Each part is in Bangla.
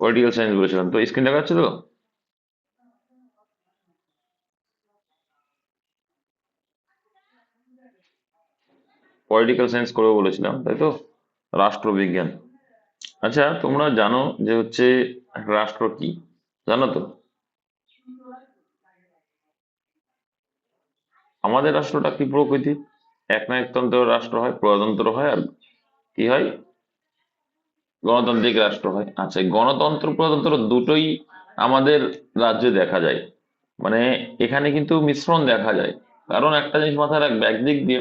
পলিটিক্যাল সায়েন্স বলেছিলাম, তো স্ক্রিন দেখা যাচ্ছে তো? পলিটিক্যাল সায়েন্স করবো বলেছিলাম, তাই তো? রাষ্ট্রবিজ্ঞান। আচ্ছা, তোমরা জানো যে হচ্ছে রাষ্ট্র কি? জানো তো? আমাদের রাষ্ট্রটা কি প্রকৃতি? একনায়কতন্ত্র রাষ্ট্র হয়, প্রজাতন্ত্র হয়, আর কি হয়? গণতান্ত্রিক রাষ্ট্র হয়। আচ্ছা, এই গণতন্ত্র প্রজাতন্ত্র দুটোই আমাদের রাজ্যে দেখা যায়। মানে এখানে কিন্তু মিশ্রণ দেখা যায়। কারণ একটা জিনিস মাথায় রাখবে, একদিক দিয়ে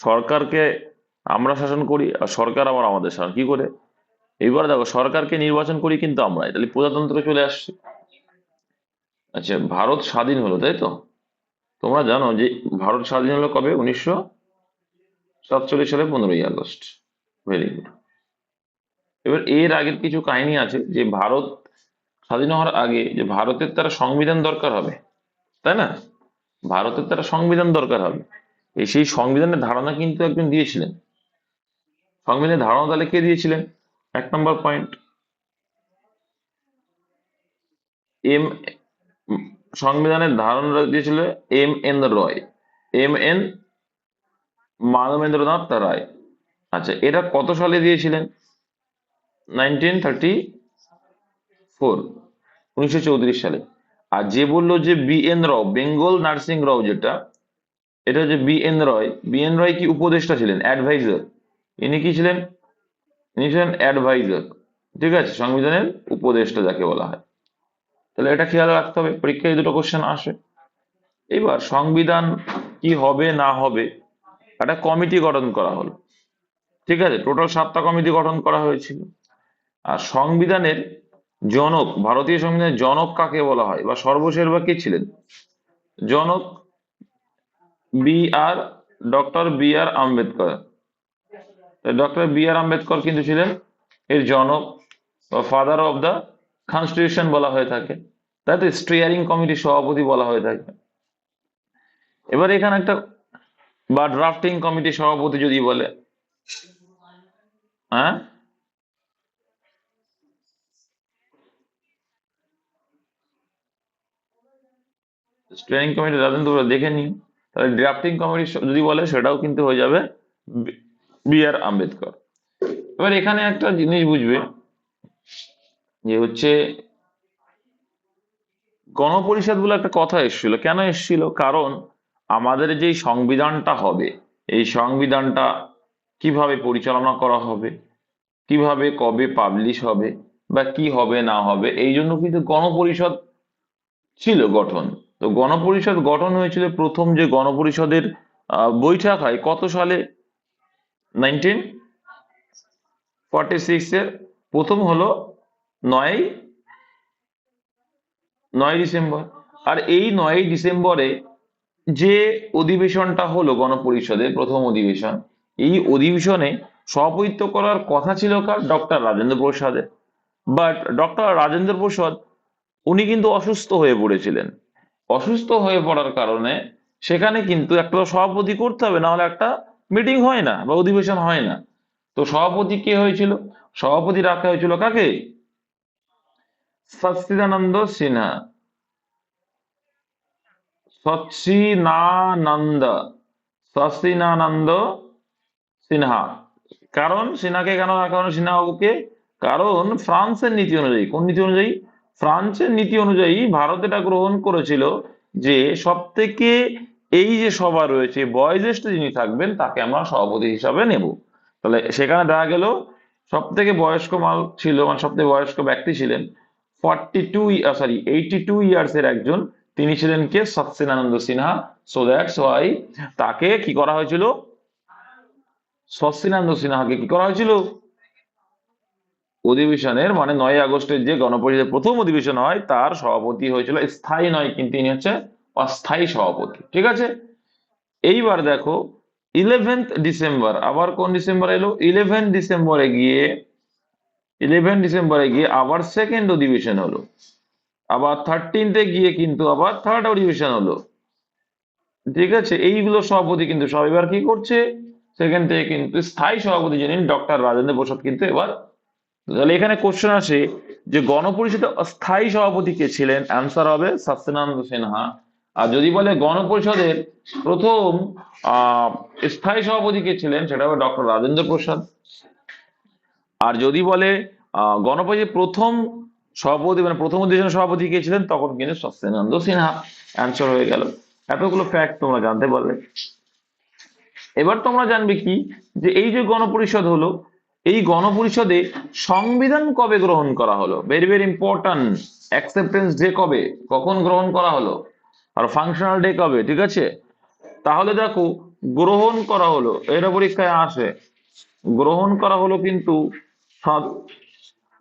সরকারকে আমরা শাসন করি, আর সরকার আবার আমাদের শাসন কি করে। এইবার দেখো, সরকারকে নির্বাচন করি কিন্তু আমরা, তাহলে প্রজাতন্ত্র চলে আসছে। আচ্ছা, ভারত স্বাধীন হলো, তাই তো? তোমরা জানো যে ভারত স্বাধীন হলো কবে? 1947 সালে 15ই আগস্ট। Very good. এবার এর আগের কিছু কাহিনী আছে যে ভারত স্বাধীন হওয়ার আগে যে ভারতের তারা সংবিধান দরকার হবে, তাই না? ভারতের তারা সংবিধান দরকার হবে। সেই সংবিধানের ধারণা কিন্তু একজন দিয়েছিলেন। সংবিধানের ধারণা তাহলে কে দিয়েছিলেন? 1 নম্বর পয়েন্ট, এম সংবিধানের ধারণা দিয়েছিল M N Roy, M N Manabendranath রায়। আচ্ছা, এটা কত সালে দিয়েছিলেন? 1934, 1934 সালে। আর যে বললো যে B N Rao, Benegal Narsing Rao, যেটা এটা হচ্ছে B N Roy। B N Roy কি উপদেষ্টা ছিলেন, অ্যাডভাইজার? ইনি কি ছিলেন? ইনি ছিলেন অ্যাডভাইজার। ঠিক আছে, সংবিধানের উপদেষ্টা যাকে বলা হয়। তাহলে এটা খেয়াল রাখতে হবে, পরীক্ষায় এই দুটো কোশ্চেন আসে। এবার সংবিধান কি হবে না হবে, একটা কমিটি গঠন করা হলো। ঠিক আছে, টোটাল 7টা কমিটি গঠন করা হয়েছিল। আর সংবিধানের জনক, ভারতীয় সংবিধানের জনক কাকে বলা হয়, বা সর্বশেষ বা কে ছিলেন জনক? B R doctor B R Ambedkar. Doctor B R Ambedkar কিন্তু ছিলেন এর জনক, বা ফাদার অফ দ্য কনস্টিটিউশন বলা হয়ে থাকে। তাই তো স্টিয়ারিং কমিটির সভাপতি বলা হয়ে থাকে। এবার এখানে একটা, বা ড্রাফটিং কমিটির সভাপতি যদি বলে, হ্যাঁ, স্টিয়ারিং কমিটি রাজেন্দ্র দেখে নিই। তাহলে ড্রাফটিং কমিটি যদি বলে, সেটাও কিন্তু হয়ে যাবে B R আম্বেদকর। এবার এখানে একটা জিনিস বুঝবে, যে হচ্ছে গণপরিষদ বলে একটা কথা এসেছিল। কেন এসেছিল? কারণ আমাদের যে সংবিধানটা হবে, এই সংবিধানটা কিভাবে পরিচালনা করা হবে, কিভাবে কবে পাবলিশ হবে, বা কি হবে না হবে, এই জন্য কিন্তু গণপরিষদ ছিল গঠন। তো গণপরিষদ গঠন হয়েছিল, প্রথম যে গণপরিষদের বৈঠক হয় কত সালে? 1946-এর প্রথম হলো 9 9 ডিসেম্বর। আর এই 9 ডিসেম্বরে যে অধিবেশনটা হলো গণপরিষদের প্রথম অধিবেশন, এই অধিবেশনে সভাপতিত্ব করার কথা ছিল কার? ডক্টর রাজেন্দ্র প্রসাদের। বাট ডক্টর রাজেন্দ্র প্রসাদ উনি কিন্তু অসুস্থ হয়ে পড়েছিলেন। অসুস্থ হয়ে পড়ার কারণে সেখানে কিন্তু একটা তো সভাপতি করতে হবে, না হলে একটা মিটিং হয় না বা অধিবেশন হয় না। তো সভাপতি কে হয়েছিল? সভাপতি রাখা হয়েছিল কাকে? সচ্চিদানন্দ সিনহা। সচ্চিদানন্দ সচ্চিদানন্দ সিনহা। কারণ সিনহাকে কেন রাখা হলো, সিনহা বাবুকে? কারণ ফ্রান্সের নীতি অনুযায়ী, কোন নীতি অনুযায়ী? ফ্রান্সের নীতি অনুযায়ী ভারত এটা গ্রহণ করেছিল যে সব থেকে, এই যে সভা রয়েছে, বয়োজ্যেষ্ঠ যিনি থাকবেন তাকে আমরা সভাপতি হিসাবে নেব। তাহলে সেখানে দেখা গেল সব থেকে বয়স্ক মাল ছিল, মানে সব থেকে বয়স্ক ব্যক্তি ছিলেন 82 এর একজন। তিনি ছিলেন কে? সচ্চিদানন্দ সিনহা। সো দ্যাটস ওয়াই তাকে কি করা হয়েছিল? সচ্চিদানন্দ সিনহাকে কি করা হয়েছিল? অধিবেশনের, মানে 9 আগস্টের যে গণপরিষদের প্রথম অধিবেশন হয়, তার সভাপতি হয়েছিল। স্থায়ী নয় কিন্তু, ইনি হচ্ছে অস্থায়ী সভাপতি। ঠিক আছে। এইবার দেখো, 11 ডিসেম্বর, আবার কোন ডিসেম্বর এলো? 11 ডিসেম্বরে গিয়ে আবার সেকেন্ড অধিবেশন হলো। আবার 13তে গিয়ে কিন্তু আবার থার্ড অধিবেশন হলো। ঠিক আছে, এইগুলো সভাপতি কিন্তু সব এবার কি করছে? সেখান থেকে কিন্তু স্থায়ী সভাপতি যিনি ডক্টর রাজেন্দ্র প্রসাদ কিন্তু এবার তাহলে এখানে কোশ্চেন আসে যে গণপরিষদের অস্থায়ী সভাপতি কে ছিলেন, অ্যান্সার হবে সত্যেন্দ্র সিনহা। আর যদি বলে গণপরিষদের প্রথম আহ স্থায়ী সভাপতি কে ছিলেন, সেটা হবে ডক্টর রাজেন্দ্র প্রসাদ। আর যদি বলে গণপরিষদের প্রথম সভাপতি মানে প্রথম অধিবেশনের সভাপতি কে ছিলেন, তখন কিন্তু সত্যেন্দ্র সিনহা। অ্যান্সার হয়ে গেল। এতগুলো ফ্যাক্ট তোমরা জানতে পারলে। এবার তোমরা জানবে কি, যে এই যে গণপরিষদ হলো, এই গণপরিষদে সংবিধান কবে গ্রহণ করা হলো, very very important. Acceptance day কবে, কখন গ্রহণ করা হলো, আর ফাংশনাল ডে কবে, ঠিক আছে? তাহলে দেখো, গ্রহণ করা হলো, এটা পরীক্ষায় আসে, গ্রহণ করা হলো কিন্তু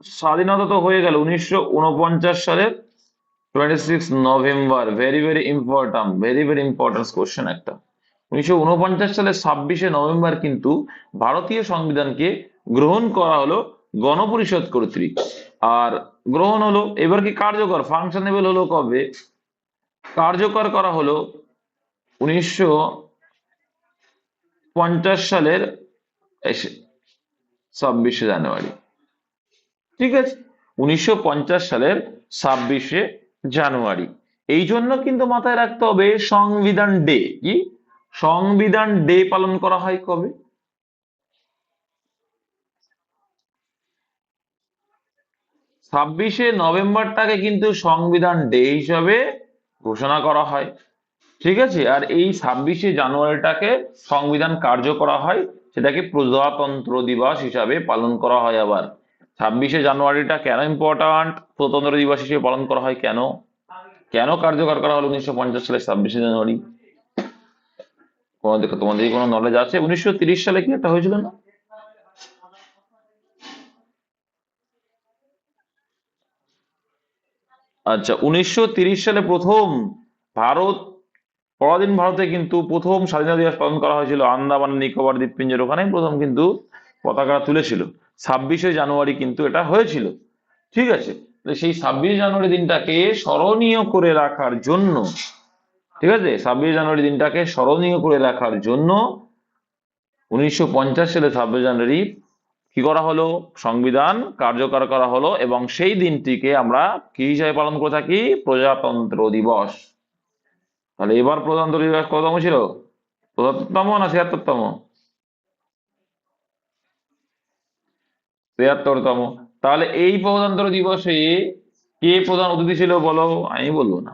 স্বাধীনতা তো হয়ে গেল 1949 সালের 26 November. Very very important, very very important question একটা। 1949 সালের 26 নভেম্বর কিন্তু ভারতীয় সংবিধানকে গ্রহণ করা হলো গণপরিষদ কর্তৃক। আর গ্রহণ হলো, এবার কি কার্যকর, ফাংশনেবল হলো কবে, কার্যকর করা হলো 1950 সালের 26 জানুয়ারি। ঠিক আছে, 1950 সালের 26 জানুয়ারি। এই জন্য কিন্তু মাথায় রাখতে হবে সংবিধান ডে কি, সংবিধান ডে পালন করা হয় কবে, 26 নভেম্বরটাকে কিন্তু সংবিধান ডে হিসাবে ঘোষণা করা হয়। ঠিক আছে, আর এই 26 জানুয়ারিটাকে সংবিধান কার্য করা হয়, সেটাকে প্রজাতন্ত্র দিবস হিসাবে পালন করা হয়। আবার 26 জানুয়ারিটা কেন ইম্পর্ট্যান্ট, প্রজাতন্ত্র দিবস হিসেবে পালন করা হয় কেন, কেন কার্যকর করা হলো 1950 সালের 26 জানুয়ারি? তোমাদের কোনো নলেজ আছে? 1930 সালে কি একটা হয়েছিল না? আচ্ছা, 1930 সালে প্রথম ভারত, পরাধীন ভারতে কিন্তু প্রথম স্বাধীনতা দিবস পালন করা হয়েছিল আন্দামান নিকোবর দ্বীপপুঞ্জের ওখানে, প্রথম কিন্তু পতাকা তুলেছিল। 26 জানুয়ারি কিন্তু এটা হয়েছিল। ঠিক আছে, সেই 26 জানুয়ারি দিনটাকে স্মরণীয় করে রাখার জন্য, ঠিক আছে, 26 জানুয়ারি দিনটাকে স্মরণীয় করে রাখার জন্য 1950 সালে 26 জানুয়ারি কি করা হলো, সংবিধান কার্যকর করা হলো, এবং সেই দিনটিকে আমরা কি হিসাবে পালন করে থাকি, প্রজাতন্ত্র দিবস। তাহলে এবার প্রজাতন্ত্র দিবস কততম ছিল, ৭৫তম না ৭৬তম? ৭৩তম। তাহলে এই প্রজাতন্ত্র দিবসে কে প্রধান অতিথি ছিল বলো? আমি বলবো না,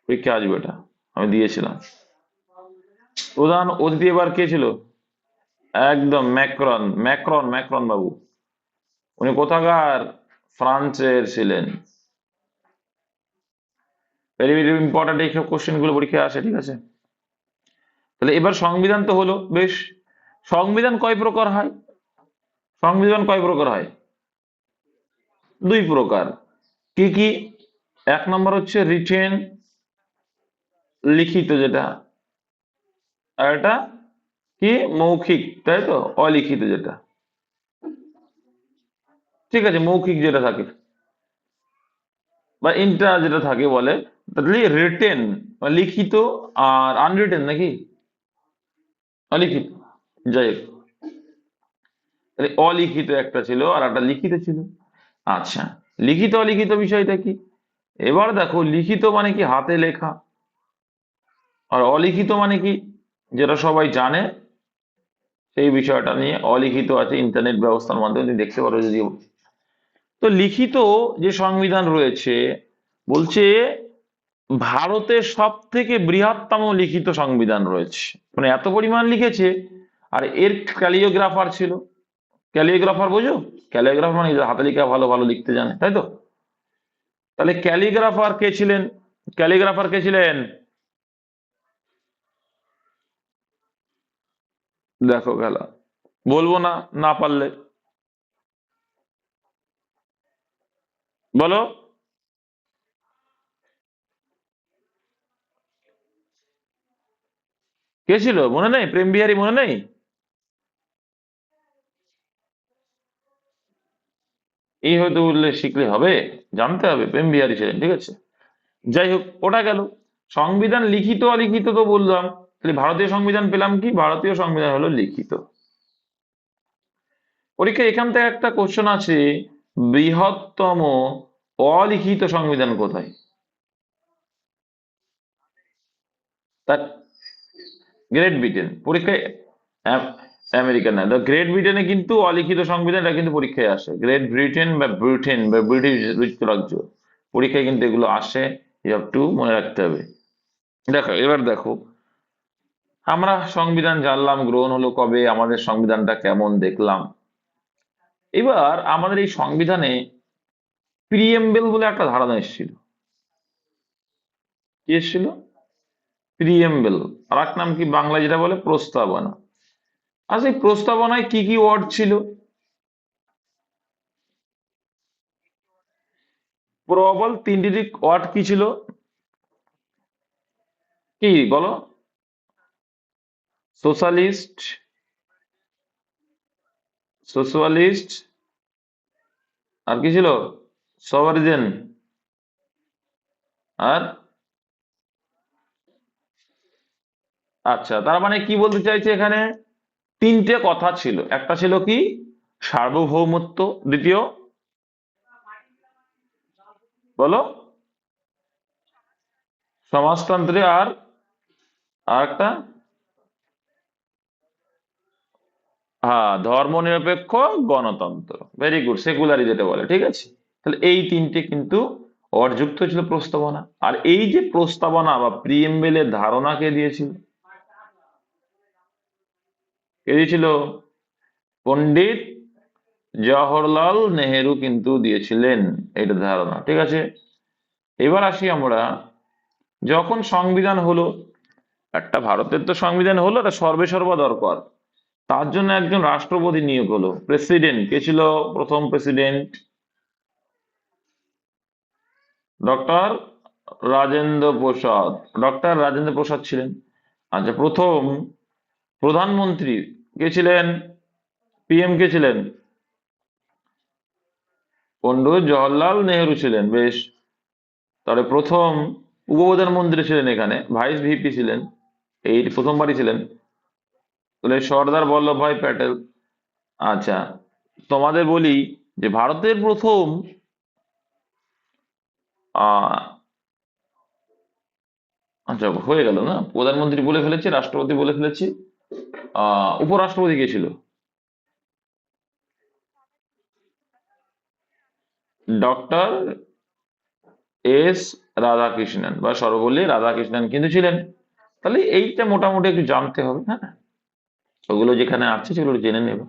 পরীক্ষা আসবে এটা, আমি দিয়েছিলাম। প্রধান অতিথি এবার কে ছিল? একদম ম্যাক্রন, ম্যাক্রন, ম্যাক্রন বাবু। উনি কোথাকার? ফ্রান্সের ছিলেন। ভেরি ভেরি ইম্পর্টেন্ট এইসব কোশ্চেন গুলো পরীক্ষায় আসে, ঠিক আছে? তাহলে এবার সংবিধান তো হলো, বেশ। সংবিধান কয় প্রকার হয়, সংবিধান কয় প্রকার হয়? 2 প্রকার। কি কি? 1 নম্বর হচ্ছে রিটেন, লিখিত যেটা, আর এটা কি, মৌখিক, তাই তো, অলিখিত যেটা। ঠিক আছে, মৌখিক যেটা থাকে বা ইন্টা যেটা থাকে বলে, তাহলে রিটেন লিখিত, আর আনরিটেন নাকি অলিখিত, যাই হোক, তাহলে অলিখিত একটা ছিল আর একটা লিখিত ছিল। আচ্ছা, লিখিত অলিখিত বিষয়টা কি? এবার দেখো, লিখিত মানে কি, হাতে লেখা, আর অলিখিত মানে কি, যেটা সবাই জানে, সেই বিষয়টা নিয়ে অলিখিত আছে, ইন্টারনেট ব্যবস্থার মাধ্যমে তুমি দেখতে পারো যদিও। তো লিখিত যে সংবিধান রয়েছে, বলছে ভারতের সব থেকে বৃহত্তম লিখিত সংবিধান রয়েছে, মানে এত পরিমাণ লিখেছে। আর এর ক্যালিওগ্রাফার ছিল, ক্যালিওগ্রাফার বোঝো, ক্যালিওগ্রাফার মানে যে হাতে লেখা ভালো ভালো লিখতে জানে, তাই তো? তাহলে ক্যালিগ্রাফার কে ছিলেন, ক্যালিগ্রাফার কে ছিলেন? দেখো খেলা, বলবো না, না পারলে বলো। কে ছিল মনে নেই? প্রেম বিহারী মনে নেই? এই হয়তো বললে শিখলে হবে, জানতে হবে প্রেম বিহারী ছিলেন, ঠিক আছে? যাই হোক, ওটা গেল। সংবিধান লিখিত অলিখিত তো বললাম, তাহলে ভারতীয় সংবিধান পেলাম কি, ভারতীয় সংবিধান হলো লিখিত। পরীক্ষা এখান থেকে একটা কোশ্চেন আছে, বৃহত্তম অলিখিত সংবিধান কোথায়? তার গ্রেট ব্রিটেন পরীক্ষায়। আমেরিকা না, গ্রেট ব্রিটেনে কিন্তু অলিখিত সংবিধান, এটা কিন্তু পরীক্ষায় আসে। গ্রেট ব্রিটেন বা ব্রিটেন বা ব্রিটিশ যুক্তরাজ্য, পরীক্ষায় কিন্তু এগুলো আসে, ইউ হ্যাভ টু মনে রাখতে হবে। দেখো এবার দেখো, আমরা সংবিধান জানলাম, গ্রহণ হলো কবে, আমাদের সংবিধানটা কেমন দেখলাম। এবার আমাদের এই সংবিধানে প্রিএম্বেল বলে একটা ধারণা এসেছিল। কি এসেছিল? প্রিএম্বেল। আর এক নাম কি বাংলায় যেটা বলে প্রস্তাবনা। আচ্ছা, এই প্রস্তাবনায় কি কি ওয়ার্ড ছিল? প্রবল তিনটি ওয়ার্ড কি ছিল? কি বলো? সোশ্যালিস্ট, সোশ্যালিস্ট, আর কি ছিল? সভারিজেন, আর আচ্ছা, তার মানে কি বলতে চাইছে এখানে? তিনটে কথা ছিল। একটা ছিল কি? সার্বভৌমত্ব। দ্বিতীয়, বলো, সমাজতন্ত্রে, আর একটা, হ্যাঁ, ধর্মনিরপেক্ষ গণতন্ত্র। ভেরি গুড, সেকুলারি যেটা বলে, ঠিক আছে। তাহলে এই তিনটে কিন্তু অযুক্ত ছিল প্রস্তাবনা। আর এই যে প্রস্তাবনা বা প্রিএমবেলের ধারণা কে দিয়েছিল? কে দিয়েছিল? পণ্ডিত জওহরলাল নেহেরু কিন্তু দিয়েছিলেন এইটা ধারণা, ঠিক আছে। এবার আসি আমরা, যখন সংবিধান হলো, একটা ভারতের তো সংবিধান হলো, এটা সর্বে সর্বা দরকার। তার জন্য একজন রাষ্ট্রপতি নিয়োগ হলো, প্রেসিডেন্ট। কে ছিল প্রথম president? Doctor Rajendra Prasad. Doctor Rajendra Prasad ছিলেন। আচ্ছা, প্রথম প্রধানমন্ত্রী কে ছিলেন? পিএম কে ছিলেন? পণ্ডিত জওহরলাল নেহেরু ছিলেন, বেশ। তাহলে প্রথম উপপ্রধানমন্ত্রী ছিলেন, এখানে ভাইস ভিপি ছিলেন, এই প্রথমবারই ছিলেন, তাহলে সর্দার বল্লভভাই প্যাটেল। আচ্ছা, তোমাদের বলি যে ভারতের প্রথম আহ আচ্ছা, হয়ে গেল না, প্রধানমন্ত্রী বলে ফেলেছি, রাষ্ট্রপতি বলে ফেলেছি, উপরাষ্ট্রপতি কে ছিল? ডক্টর এস রাধাকৃষ্ণন বা সর্বপল্লী রাধাকৃষ্ণন কিন্তু ছিলেন। তাহলে এইটা মোটামুটি একটু জানতে হবে, হ্যাঁ। ওগুলো যেখানে আছে সেগুলো জেনে নেব।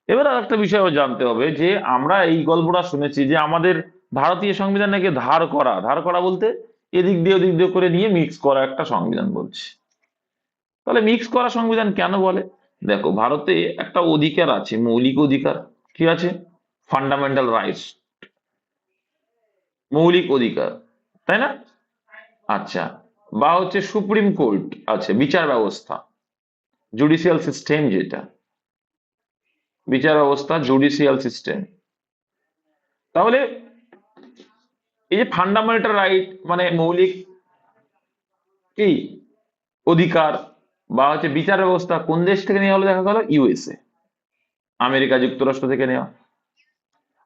এবার আর একটা বিষয় জানতে হবে, যে আমরা এই গল্পটা শুনেছি যে আমাদের ভারতীয় সংবিধান নাকি ধার করা। ধার করা বলতে এদিক দিয়ে ওদিক দিয়ে করে নিয়ে মিক্স করা একটা সংবিধান বলছে। তাহলে মিক্স করা সংবিধান কেন বলে? দেখো, ভারতে একটা অধিকার আছে, মৌলিক অধিকার। কি আছে? ফান্ডামেন্টাল রাইটস, মৌলিক অধিকার, তাই না? আচ্ছা, বা হচ্ছে সুপ্রিম কোর্ট আছে, বিচার ব্যবস্থা, জুডিশিয়াল সিস্টেম যেটা, বিচার ব্যবস্থা, জুডিশিয়াল সিস্টেম। তাহলে এই যে ফান্ডামেন্টাল রাইট মানে মৌলিক কি অধিকার, বা হচ্ছে বিচার ব্যবস্থা, কোন দেশ থেকে নেওয়া হলো? দেখা গেল ইউএসএ, আমেরিকা যুক্তরাষ্ট্র থেকে নেওয়া।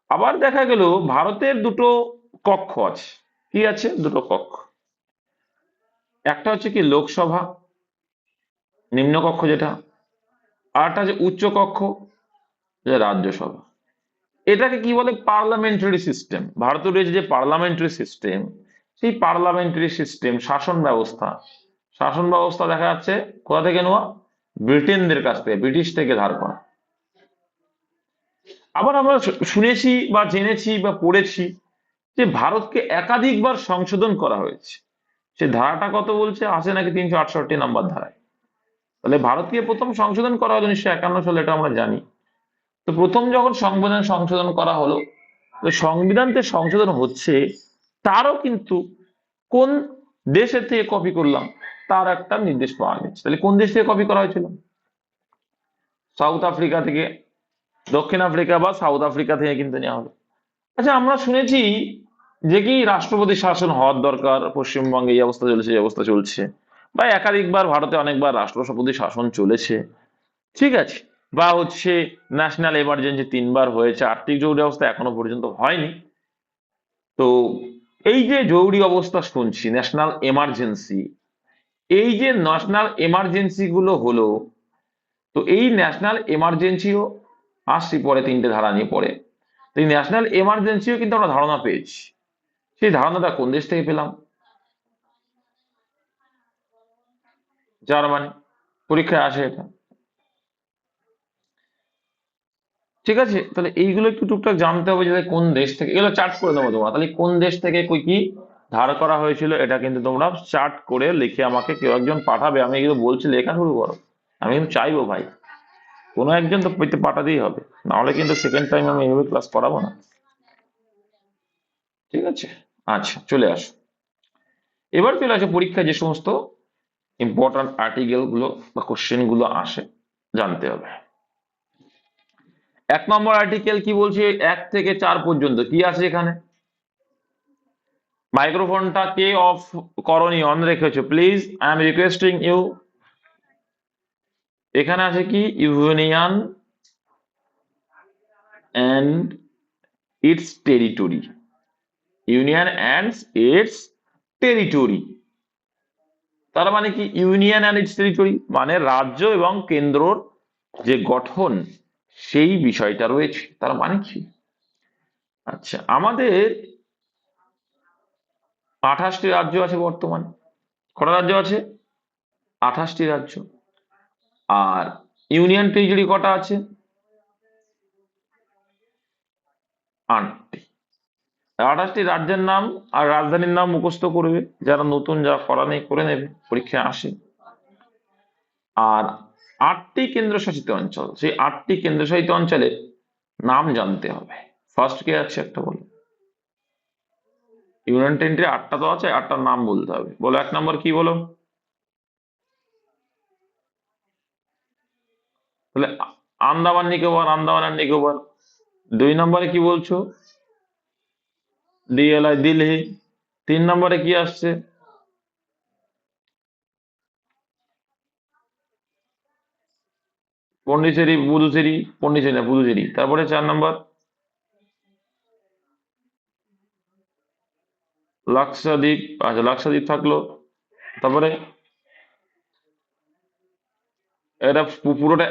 আবার দেখা গেল ভারতের দুটো কক্ষ আছে। কি আছে? দুটো কক্ষ। একটা হচ্ছে কি লোকসভা, নিম্নকক্ষ যেটা, আর একটা হচ্ছে উচ্চ কক্ষ, যেটা রাজ্যসভা। এটাকে কি বলে? Parliamentary system. ভারতে রয়েছে যে পার্লামেন্টারি সিস্টেম, সেই পার্লামেন্টারি সিস্টেম, শাসন ব্যবস্থা, শাসন ব্যবস্থা দেখা যাচ্ছে কোথা থেকে নেওয়া? ব্রিটেনদের কাছ থেকে, ব্রিটিশ থেকে ধার করা। আবার আমরা শুনেছি বা জেনেছি বা পড়েছি যে ভারতকে একাধিকবার সংশোধন করা হয়েছে। সে ধারাটা কত বলছে? আছে নাকি 368 নম্বর ধারায়। তাহলে ভারতকে প্রথম সংশোধন করা হলো 1951 সালে, এটা আমরা জানি। তো প্রথম যখন সংবিধান সংশোধন করা হলো, তো সংবিধান যে সংশোধন হচ্ছে, তারও কিন্তু কোন দেশের থেকে কপি করলাম তার একটা নির্দেশ পাওয়া গেছে। তাহলে কোন দেশ থেকে কপি করা হয়েছিল? সাউথ আফ্রিকা থেকে, দক্ষিণ আফ্রিকা বা সাউথ আফ্রিকা থেকে কিন্তু নেওয়া হলো। আচ্ছা, আমরা শুনেছি যে কি রাষ্ট্রপতি শাসন হওয়ার দরকার, পশ্চিমবঙ্গে এই অবস্থা চলছে, এই অবস্থা চলছে, বা একাধিকবার ভারতে অনেকবার রাষ্ট্রপতি শাসন চলেছে, ঠিক আছে। বা হচ্ছে ন্যাশনাল এমার্জেন্সি 3বার হয়েছে, আর্থিক জরুরি অবস্থা এখনো পর্যন্ত হয়নি। তো এই যে জরুরি অবস্থা শুনছি, ন্যাশনাল এমার্জেন্সি, এই যে ন্যাশনাল এমার্জেন্সি গুলো হলো, তো এই ন্যাশনাল এমার্জেন্সিও আসছি পরে 3টে ধারা নিয়ে পরে। তো এই ন্যাশনাল এমার্জেন্সিও কিন্তু আমরা ধারণা পেয়েছি। সেই ধারণাটা কোন দেশ থেকে পেলাম? জার্মানি। পরীক্ষায় আসে এটা। ঠিক আছে, তাহলে এইগুলো একটু টুকটাক জানতে হবে যে কোন দেশ থেকে, এগুলো চার্ট করে দেবো তোমরা, তাহলে কোন দেশ থেকে কই কি ধার করা হয়েছিল এটা কিন্তু তোমরা চার্ট করে লিখে আমাকে কেউ একজন পাঠাবে। আমি এগুলো বলছি, লেখা শুরু করো। আমি কিন্তু চাইবো ভাই, কোনো একজন তো পাঠাতেই হবে, নাহলে কিন্তু সেকেন্ড টাইম আমি এইভাবে ক্লাস করাবো না। ঠিক আছে, আচ্ছা চলে আসো। এবার চলে আসো পরীক্ষায় যে সমস্ত ইম্পর্টেন্ট আর্টিকেল গুলো বা কোশ্চেন গুলো আসে, জানতে হবে। 1 নম্বর আর্টিকেল কি বলছে, 1 থেকে 4 পর্যন্ত কি আছে এখানে? মাইক্রোফোনটা কে অফ করনি, অন রেখেছো please, I am requesting you. এখানে আছে কি, union and its territory. Union and its territory, তার মানে কি? ইউনিয়ন অ্যান্ড ইটস টেরিটরি মানে রাজ্য এবং কেন্দ্রর যে গঠন, সেই বিষয়টা রয়েছে। তার মানে কি? আচ্ছা, আমাদের 28টি রাজ্য আছে বর্তমানে। কটা রাজ্য আছে? 28টি রাজ্য। আর ইউনিয়ন টেরিটরি কটা আছে? 8টি। 28টি রাজ্যের নাম আর রাজধানীর নাম মুখস্থ করবে, যারা নতুন, যা করা নেই করে নেবে, পরীক্ষায় আসে। আর 8টি কেন্দ্রশাসিত অঞ্চল, সেই 8টি কেন্দ্রশাসিত অঞ্চলের নাম জানতে হবে। ফার্স্ট কে আছে একটা বলো। ইউনিয়ন টেরিটরি 8টা তো আছে, 8টার নাম বলতে হবে। বলো 1 নম্বর কি বলো? তাহলে আন্দামান নিকোবর, আন্দামান আর নিকোবর। 2 নম্বরে কি বলছো? ডিএলআই, দিল্লি। 3 নম্বরে কি আসছে? পন্ডিচেরি, পুদুচেরি, পন্ডিচেরি না পুদুচেরি। তারপরে 4 নম্বর লাক্ষাদ্বীপ। আচ্ছা, লাক্ষাদ্বীপ থাকলো। তারপরে এটা পুরোটা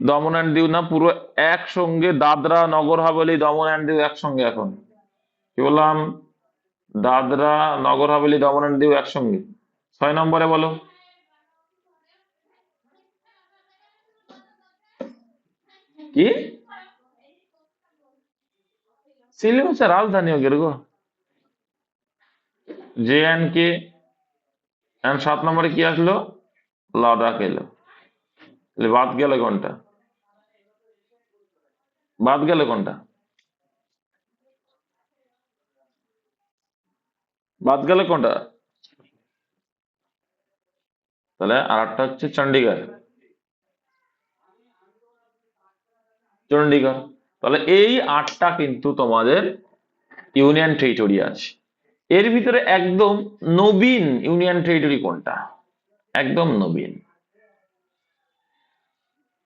দমন অ্যান্ড দিউ না, পুরো একসঙ্গে দাদরা নগর হাভেলি দমন অ্যান্ড দিউ একসঙ্গে এখন। কি বললাম? দাদরা নগর হাভেলি দমন অ্যান্ড দিউ একসঙ্গে। 6 নম্বরে বলো। কি? সিলেট হচ্ছে রাজধানী ওকে গো, JNK। এন্ড 7 নম্বরে কি আসলো? লাদাখ এলো। তাহলে বাদ গেল কোনটা? বাদ গেল কোনটা? বাদ গেল কোনটা? তাহলে আর একটা হচ্ছে চণ্ডীগড়। চণ্ডীগড়। তাহলে এই 8টা কিন্তু তোমাদের ইউনিয়ন টেরিটরি আছে। এর ভিতরে একদম নবীন ইউনিয়ন টেরিটরি কোনটা? একদম নবীন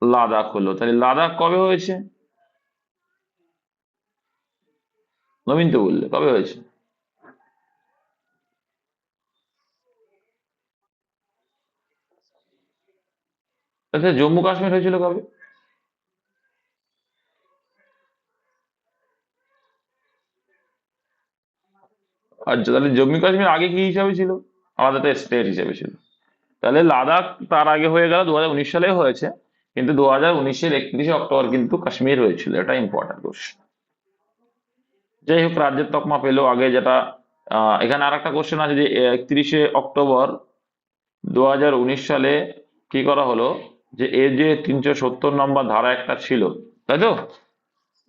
লাদাখ হলো। তাহলে লাদাখ কবে হয়েছে? নবীন তো বললে, কবে হয়েছে? আচ্ছা, জম্মু কাশ্মীর হয়েছিল কবে? আচ্ছা, তাহলে জম্মু কাশ্মীর আগে কি হিসাবে ছিল? আমাদের তো স্টেট হিসেবে ছিল। তাহলে লাদাখ তার আগে হয়ে গেল, 2019 সালে হয়েছে। কিন্তু 2019-এর 31শে অক্টোবর কিন্তু কাশ্মীর হয়েছিল, এটা ইম্পর্টেন্ট কোশ্চেন। যাই হোক, রাজ্যের তকমা পেলো আগে, যেটা এখানে আর একটা কোশ্চেন আছে যে 31শে অক্টোবর 2019 সালে কি করা হলো, যে এর যে 370 নম্বর ধারা একটা ছিল, তাই তো?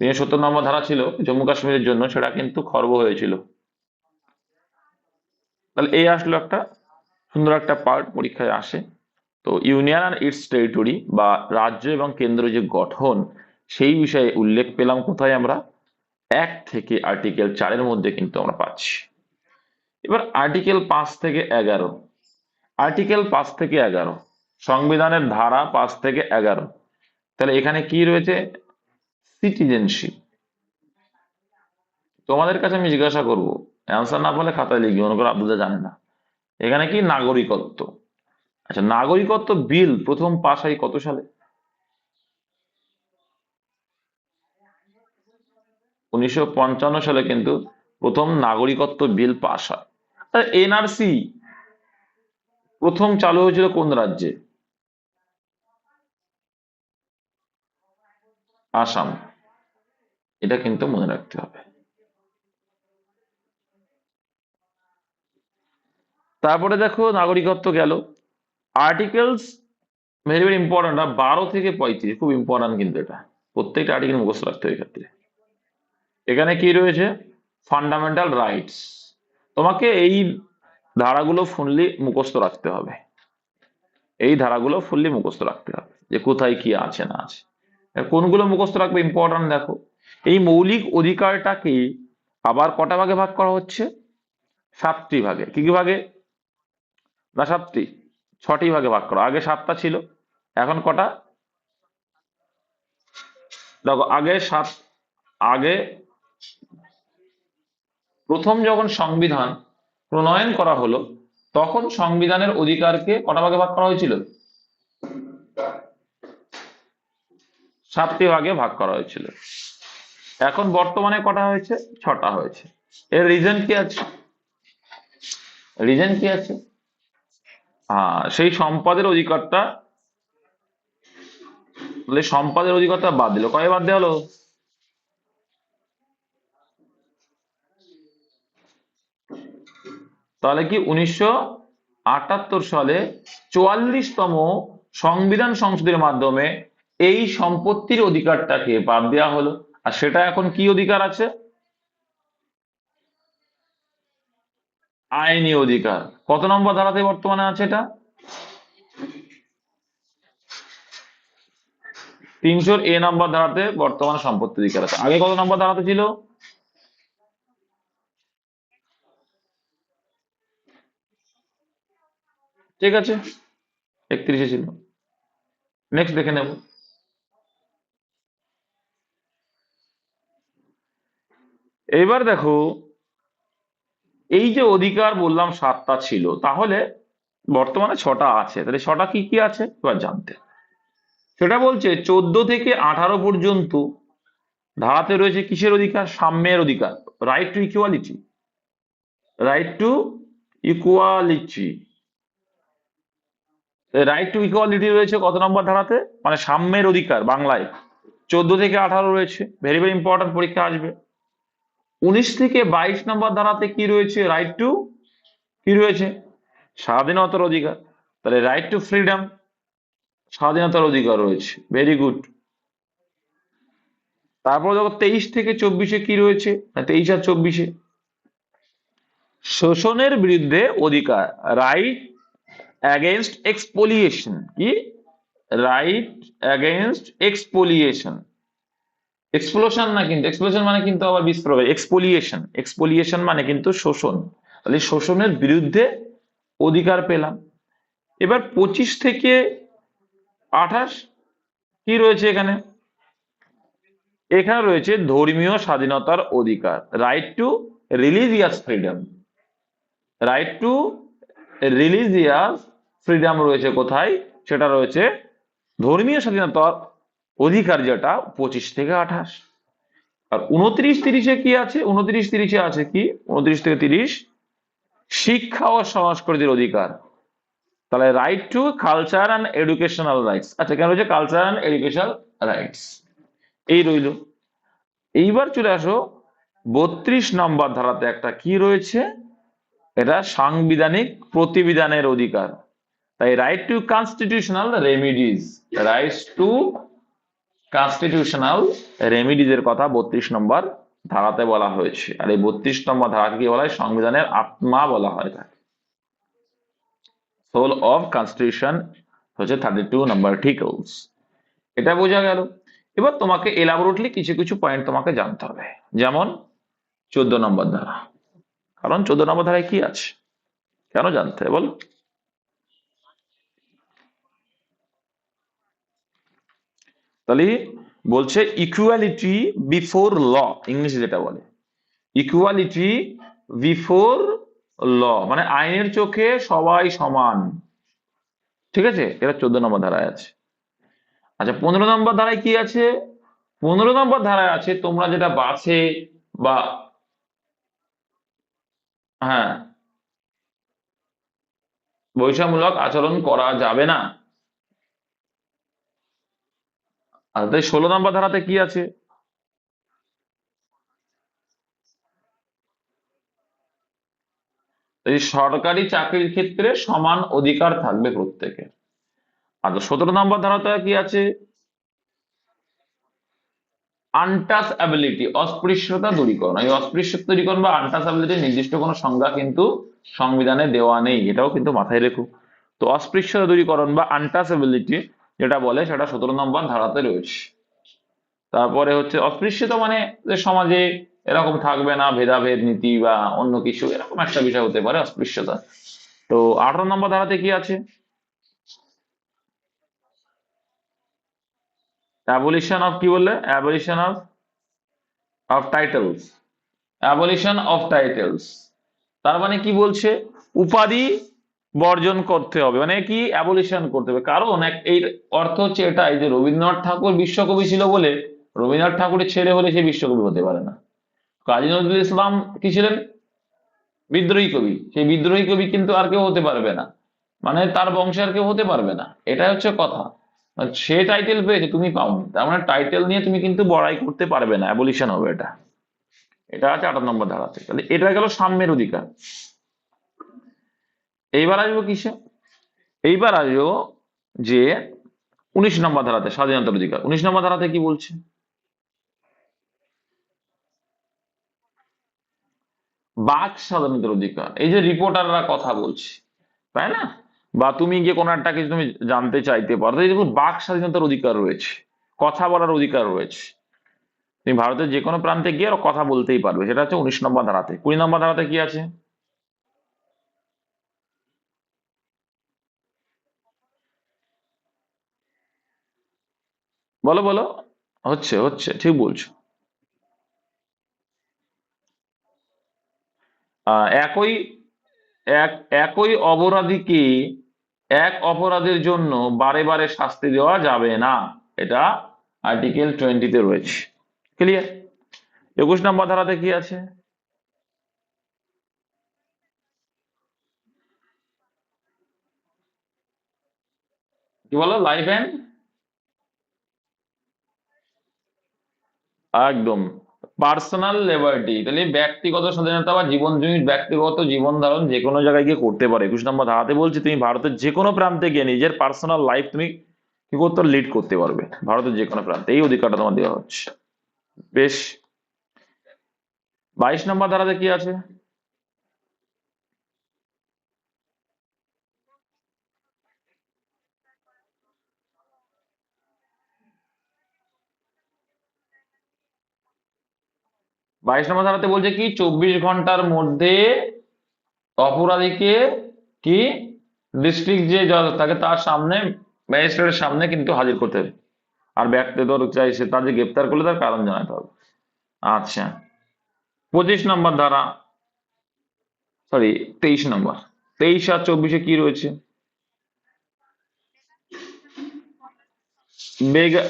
370 নম্বর ধারা ছিল জম্মু কাশ্মীরের জন্য, সেটা কিন্তু খর্ব হয়েছিল। তাহলে এই আসলো একটা সুন্দর একটা পার্ট, পরীক্ষায় আসে। তো ইউনিয়ন আর ইটস টেরিটরি বা রাজ্য এবং কেন্দ্র যে গঠন, সেই বিষয়ে উল্লেখ পেলাম কোথায় আমরা? 1 থেকে আর্টিকেল 4-এর মধ্যে কিন্তু আমরা পাচ্ছি। এবার আর্টিকেল 5 থেকে 11। আর্টিকেল 5 থেকে 11, সংবিধানের ধারা 5 থেকে 11। তাহলে এখানে কি রয়েছে? সিটিজেনশিপ। তোমাদের কাছে আমি জিজ্ঞাসা করবো, অ্যান্সার না পারলে খাতায় লিখি, মনে করো আব্দুল্লাহ জানে না। এখানে কি নাগরিকত্ব। আচ্ছা, নাগরিকত্ব বিল প্রথম পাস হয় কত সালে? 1955 সালে কিন্তু প্রথম নাগরিকত্ব বিল পাস হয়। এনআরসি প্রথম চালু হয়েছিল কোন রাজ্যে? আসাম। এটা কিন্তু মনে রাখতে হবে। তারপরে দেখো নাগরিকত্ব গেল। আর্টিকেলস ভেরি ভেরি ইম্পর্টেন্ট, 12 থেকে 35 খুব ইম্পর্টেন্ট কিন্তু এটা, প্রত্যেকটা আর্টিকেল মুখস্থ রাখতে হবে ক্ষেত্রে। এখানে কি রয়েছে? Fundamental rights. তোমাকে এই ধারাগুলো ফুললি মুখস্থ রাখতে হবে, এই ধারাগুলো ফুললি মুখস্থ রাখতে হবে যে কোথায় কি আছে না আছে। কোনগুলো মুখস্থ রাখবে ইম্পর্টেন্ট দেখো। এই মৌলিক অধিকারটাকে আবার কটা ভাগে ভাগ করা হচ্ছে? 7টি ভাগে। কি কি ভাগে? না 7টি, 6টি ভাগে ভাগ করা। আগে 7টা ছিল, এখন কটা? দেখো আগে প্রথম যখন সংবিধান প্রণয়ন করা হলো, তখন সংবিধানের অধিকারকে কটা ভাগে ভাগ করা হয়েছিল? 7টি ভাগে ভাগ করা হয়েছিল। এখন বর্তমানে কটা হয়েছে? 6টা হয়েছে। এর রিজন কি আছে? রিজন কি আছে? সেই সম্পদের অধিকারটা বাদ দিল। কবে বাদ দেওয়া হলো? তাহলে কি 1978 সালে 44তম সংবিধান সংশোধনের মাধ্যমে এই সম্পত্তির অধিকারটাকে বাদ দেওয়া হলো। আর সেটা এখন কি অধিকার আছে? আইনি অধিকার। কত নম্বর ধারাতে বর্তমানে আছে এটা? 300A নম্বর ধারাতে বর্তমানে সম্পত্তি অধিকার আছে। আগে কত নম্বর ধারাতে ছিল? ঠিক আছে, 31-এ ছিল। নেক্সট দেখে নেব। এইবার দেখো, এই যে অধিকার বললাম 7টা ছিল, তাহলে বর্তমানে 6টা আছে। তাহলে 6টা কি কি আছে এবার জানতে। সেটা বলছে 14 থেকে 18 পর্যন্ত ধারাতে রয়েছে কিসের অধিকার? সাম্যের অধিকার, right to equality. Right to equality. Right to equality রয়েছে কত নম্বর ধারাতে? মানে সাম্যের অধিকার বাংলায় 14 থেকে 18 রয়েছে। ভেরি ভেরি ইম্পর্টেন্ট, পরীক্ষা আসবে। 19 থেকে 22 নম্বর ধারাতে কি রয়েছে? রাইট টু কি রয়েছে? স্বাধীনতার অধিকার। তাহলে রাইট টু ফ্রিডম, স্বাধীনতার অধিকার রয়েছে। Very good. তারপর দেখো 23 থেকে 24-এ কি রয়েছে? 23 আর 24-এ শোষণের বিরুদ্ধে অধিকার, রাইট অ্যাগেনস্ট এক্সপোলিয়েশন। কি? Right against এক্সপোলিয়েশন। এক্সপ্লোশন না কিন্তু, এক্সপ্লোশন মানে কিন্তু আবার বিস্ফোরক। এক্সপোলিয়েশন, এক্সপোলিয়েশন মানে কিন্তু শোষণ। তাহলে শোষণের বিরুদ্ধে অধিকার পেলাম। এবার 25 থেকে 28 কি রয়েছে এখানে? এখানে রয়েছে ধর্মীয় স্বাধীনতার অধিকার, right two religious freedom. Right two religious freedom রয়েছে কোথায়? সেটা রয়েছে ধর্মীয় স্বাধীনতার অধিকার, যেটা 25 থেকে 28। আর 29-30-এ কি আছে? 29-30-এ আছে কি? 29 থেকে 30 শিক্ষা ও সংস্কৃতির অধিকার। তাহলে right two culture and educational rights. আচ্ছা, কেন রয়েছে কালচার অ্যান্ড এডুকেশনাল রাইটস? এই রইল। এইবার চলে আসো 32 নম্বর ধারাতে একটা কি রয়েছে? এটা সাংবিধানিক প্রতিবিধানের অধিকার। তাই right two constitutional remedies. Right two constitutional remedies এর কথা 32 নম্বর ধারাতে বলা হয়েছে। আর এই 32 নম্বর ধারাকে কি বলা হয়? সংবিধানের আত্মা বলা হয় থাকে। সোল অফ কনস্টিটিউশন হচ্ছে 32 নম্বর আর্টিকেলস। এটা বোঝা গেল। এবার তোমাকে এলাবোরেটলি কিছু কিছু পয়েন্ট তোমাকে জানতে হবে। যেমন 14 নম্বর ধারা। কারণ 14 নম্বর ধারায় কি আছে, কেন জানতে হবে বল? তাহলে বলছে ইকুয়ালিটি বিফোর ল, ইংলিশে যেটা বলে ইকুয়ালিটি বিফোর ল, মানে আইনের চোখে সবাই সমান। ঠিক আছে, এটা 14 নম্বর ধারায় আছে। আচ্ছা, 15 নম্বর ধারায় কি আছে? 15 নম্বর ধারায় আছে তোমরা যেটা বাসে বা, হ্যাঁ, বৈষম্যমূলক আচরণ করা যাবে না। আর তাই 16 নম্বর ধারাতে কি আছে? এই সরকারি চাকরির ক্ষেত্রে সমান অধিকার থাকবে প্রত্যেকের। আর 17 নম্বর ধারাতে কি আছে? আনটাচএবিলিটি, অস্পৃশ্যতা দূরীকরণ। এই অস্পৃশ্যতা দূরীকরণ বা আনটাচএবিলিটি নির্দিষ্ট কোনো সংজ্ঞা কিন্তু সংবিধানে দেওয়া নেই, এটাও কিন্তু মাথায় রেখো। তো অস্পৃশ্যতা দূরীকরণ বা আনটাচএবিলিটি যেটা বলে সেটা 17 নম্বর ধারাতে রয়েছে। তারপরে হচ্ছে অস্পৃশ্যতা মানে যে সমাজে এরকম থাকবে না, ভেদাভেদ নীতি বা অন্য কিছু, এরকম একটা বিষয় হতে পারে অস্পৃশ্যতা। তো 18 নম্বর ধারাতে কি আছে? অ্যাবলিশন অফ, কি বললে? Abolition of titles, abolition of titles. তার মানে কি বলছে? উপাধি বর্জন করতে হবে, মানে কি অ্যাবলিশন করতে হবে। কারণ এই অর্থ হচ্ছে এটাই যে রবীন্দ্রনাথ ঠাকুর বিশ্বকবি ছিল বলে রবীন্দ্রনাথ ঠাকুরের ছেলে হলে সে বিশ্বকবি হতে পারে না। কাজী নজরুল ইসলাম কি ছিলেন? বিদ্রোহী কবি। সেই বিদ্রোহী কবি কিন্তু আর কেউ হতে পারবে না, মানে তার বংশে আর কেউ হতে পারবে না, এটাই হচ্ছে কথা। মানে সে টাইটেল পেয়েছে, তুমি পাওনি, তার মানে টাইটেল নিয়ে তুমি কিন্তু বড়াই করতে পারবে না, অ্যাবলিশন হবে এটা। এটা আছে 18 নম্বর ধারাতে। তাহলে এটা গেল সাম্যের অধিকার। এইবার আসবো কিসে? এইবার আসবো যে 19 নম্বর ধারাতে, স্বাধীনতার অধিকার। 19 নম্বর ধারাতে কি বলছে? বাক স্বাধীনতার অধিকার। এই যে রিপোর্টাররা কথা বলছে, তাই না, বা তুমি গিয়ে কোনো একটা কিছু তুমি জানতে চাইতে পারো, এই দেখুন বাক স্বাধীনতার অধিকার রয়েছে, কথা বলার অধিকার রয়েছে। তুমি ভারতের যে কোনো প্রান্তে গিয়ে আর কথা বলতেই পারবে, সেটা হচ্ছে 19 নম্বর ধারাতে। 20 নম্বর ধারাতে কি আছে? বলো বলো। হচ্ছে হচ্ছে, ঠিক বলছো। একই এক একই অপরাধীকে এক অপরাধের জন্য বারে বারে শাস্তি দেওয়া যাবে না, এটা আর্টিকেল 20-তে রয়েছে। ক্লিয়ার? 21 নম্বর ধারাতে কি আছে? কি বলো? লাইফ এন্ড, একদম, পার্সোনাল লিবার্টি। তাহলে ব্যক্তিগত স্বাধীনতা বা জীবন, জমি ব্যক্তিগত জীবন ধারণ যে কোনো জায়গায় গিয়ে করতে পারে। 21 নম্বর ধারাতে বলছি তুমি ভারতের যে কোনো প্রান্তে গিয়ে নিজের পার্সোনাল লাইফ তুমি কি করতে, লিড করতে পারবে ভারতের যে কোনো প্রান্তে, এই অধিকারটা তোমার দেওয়া হচ্ছে। বেশ। 22 নম্বর ধারাতে কি আছে? 22 নম্বর ধারাতে বলছে কি 24 ঘন্টার মধ্যে অপরাধীকে কি ডিস্ট্রিক্ট যে জজ থাকে তার সামনে, ম্যাজিস্ট্রেটের সামনে কিন্তু হাজির করতে হবে। আর ব্যক্তি তোর চাইছে তার যে গ্রেপ্তার করলে তার কারণ জানাতে হবে। আচ্ছা, 25 নম্বর ধারা, সরি 23 নম্বর, 23 আর 24-এ কি রয়েছে? বেগার,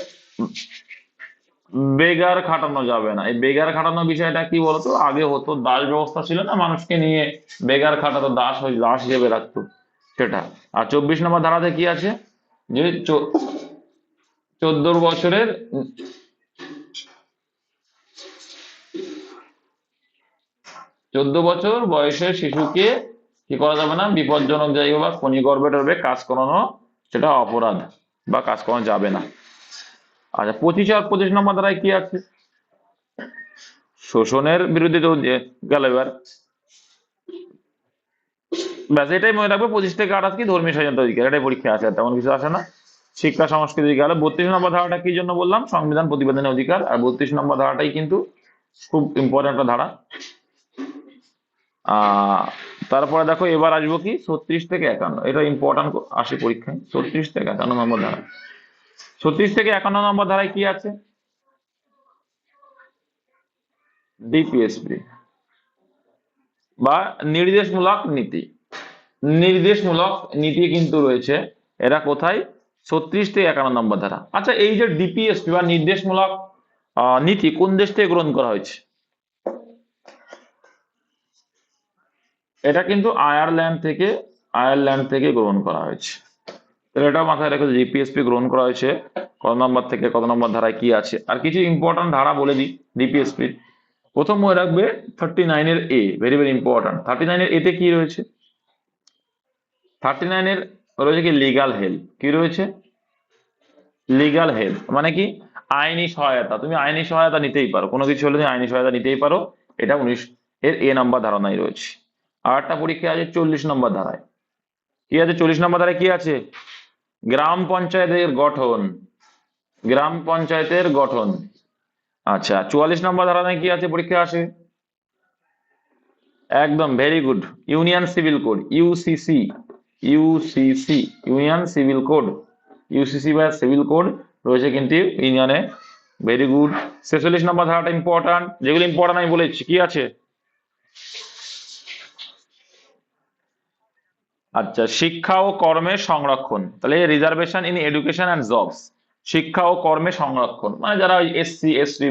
বেগার খাটানো যাবে না। এই বেগার খাটানো বিষয়টা কি বলতো, আগে হতো দাস ব্যবস্থা ছিল না, মানুষকে নিয়ে বেগার খাটাতো, দাস দাস হিসেবে রাখতো, সেটা। আর 24 নম্বর ধারাতে কি আছে? যে 14 বছরের, 14 বছর বয়সের শিশুকে কি করা যাবে না, বিপজ্জনক জায়গা বা খনি গর্ভে টর্ভে কাজ করানো, সেটা অপরাধ বা কাজ করানো যাবে না। আচ্ছা, 25 আর 25 নম্বর ধারায় কি আছে? শোষণের বিরুদ্ধে তো গেল এবার। ব্যাস, এটাই মনে রাখবে। 25 থেকে 28 কি ধর্মীয় স্বাধীনতা অধিকার, এটাই পরীক্ষা আছে, আর তেমন কিছু আসে না। শিক্ষা সংস্কৃতি গেল। 32 নম্বর ধারাটা কি জন্য বললাম? সংবিধান প্রতিবেদনের অধিকার। আর 32 নম্বর ধারাটাই কিন্তু খুব ইম্পর্টেন্ট একটা ধারা। আহ তারপরে দেখো, এবার আসবো কি 36 থেকে 51, এটা ইম্পর্টেন্ট আসে পরীক্ষায়, 36 থেকে 51 নম্বর ধারা। 36 থেকে 51 নম্বর ধারায় কি আছে? ডিপিএসপি বা নির্দেশমূলক নীতি। নির্দেশমূলক নীতি কিন্তু রয়েছে, এরা কোথায়? 36 থেকে 51 নম্বর ধারা। আচ্ছা, এই যে ডিপিএসপি বা নির্দেশমূলক নীতি কোন দেশ থেকে গ্রহণ করা হয়েছে? এটা কিন্তু আয়ারল্যান্ড থেকে গ্রহণ করা হয়েছে। তাহলে এটাও মাথায় রেখে, ডিপিএসপি গ্রহণ করা হয়েছে কত নম্বর থেকে কত নম্বর ধারায় কি আছে। আর কিছু ইম্পর্টেন্ট ধারা বলে দিই ডিপিএসপির। প্রথম মনে রাখবে 39 এর এ, ভেরি ভেরি ইম্পর্টেন্ট। 39 এর এতে কি রয়েছে? 39 এর রয়েছে কি লিগাল হেল্প। কি রয়েছে? লিগাল হেল্প মানে কি? আইনি সহায়তা। তুমি আইনি সহায়তা নিতেই পারো, কোনো কিছু হলে তুমি আইনি সহায়তা নিতেই পারো। এটা 19 এর এ নাম্বার ধারণায় রয়েছে। আর একটা পরীক্ষা আছে 40 নম্বর ধারায়। কি আছে 40 নম্বর ধারায়? কি আছে? গ্রাম পঞ্চায়েতের গঠন। গ্রাম পঞ্চায়েতের গঠন। আচ্ছা, 44 নম্বর ধারণায় কি আছে? পরীক্ষা আসে একদম very good, union civil code, UCC. UCC union civil code. UCC বা সিভিল কোড রয়েছে কিন্তু ইউনিয়নে। Very good. 46 নম্বর ধারাটা ইম্পর্টেন্ট, যেগুলো ইম্পর্টেন্ট আমি বলেছি। কি আছে? আচ্ছা, শিক্ষা ও কর্মের সংরক্ষণ। তাহলে reservation in education and jobs. শিক্ষা ও কর্মে সংরক্ষণ মানে যারা এসসি এসটি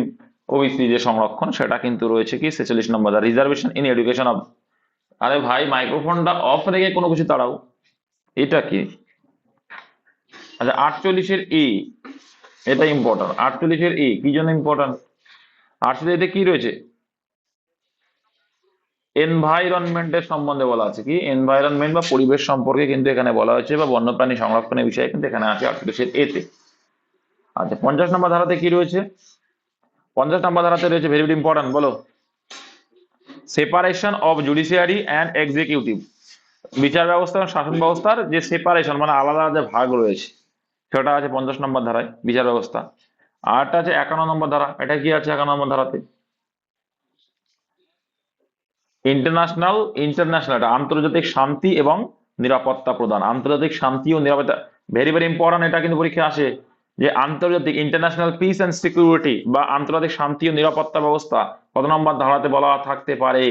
ওবিসি যে সংরক্ষণ, সেটা কিন্তু রয়েছে কি 46 নম্বর ধারা, রিজার্ভেশন ইন এডুকেশন অফ। আরে ভাই, মাইক্রোফোনটা অফ রেখে কোনো কিছু তাড়াও, এটা কি? আচ্ছা, 48 এর ই, এটা ইম্পর্টেন্ট। 48 এর ই কি জন্য ইম্পর্টেন্ট? 48 এতে কি রয়েছে? এনভায়রনমেন্টের সম্বন্ধে বলা আছে। কি? এনভায়রনমেন্ট বা পরিবেশ সম্পর্কে কিন্তু এখানে বলা হয়েছে, বা বন্যপ্রাণী সংরক্ষণের বিষয়ে কিন্তু এখানে আছে 48 এর এতে। আচ্ছা, 50 নম্বর ধারাতে কি রয়েছে? 50 নম্বর ধারাতে রয়েছে ভেরি ভেরি ইম্পর্টেন্ট, বলো। Separation of judiciary and executive. বিচার ব্যবস্থা এবং শাসন ব্যবস্থার যে সেপারেশন মানে আলাদা আলাদা ভাগ রয়েছে, সেটা আছে 50 নম্বর ধারায়, বিচার ব্যবস্থা। আরটা আছে 51 নম্বর ধারা। এটা কি আছে 51 নম্বর ধারাতে? ইন্টারন্যাশনাল এটা আন্তর্জাতিক শান্তি এবং নিরাপত্তা প্রদান। আন্তর্জাতিক শান্তি ও নিরাপত্তা ভেরি ভেরি ইম্পর্টেন্ট। এটা কিন্তু পরীক্ষা আসে যে আন্তর্জাতিক ইন্টারন্যাশনাল পিস অ্যান্ড সিকিউরিটি বা আন্তর্জাতিক শান্তি ও নিরাপত্তা ব্যবস্থা কত নম্বর ধারাতে বলা থাকতে পারে?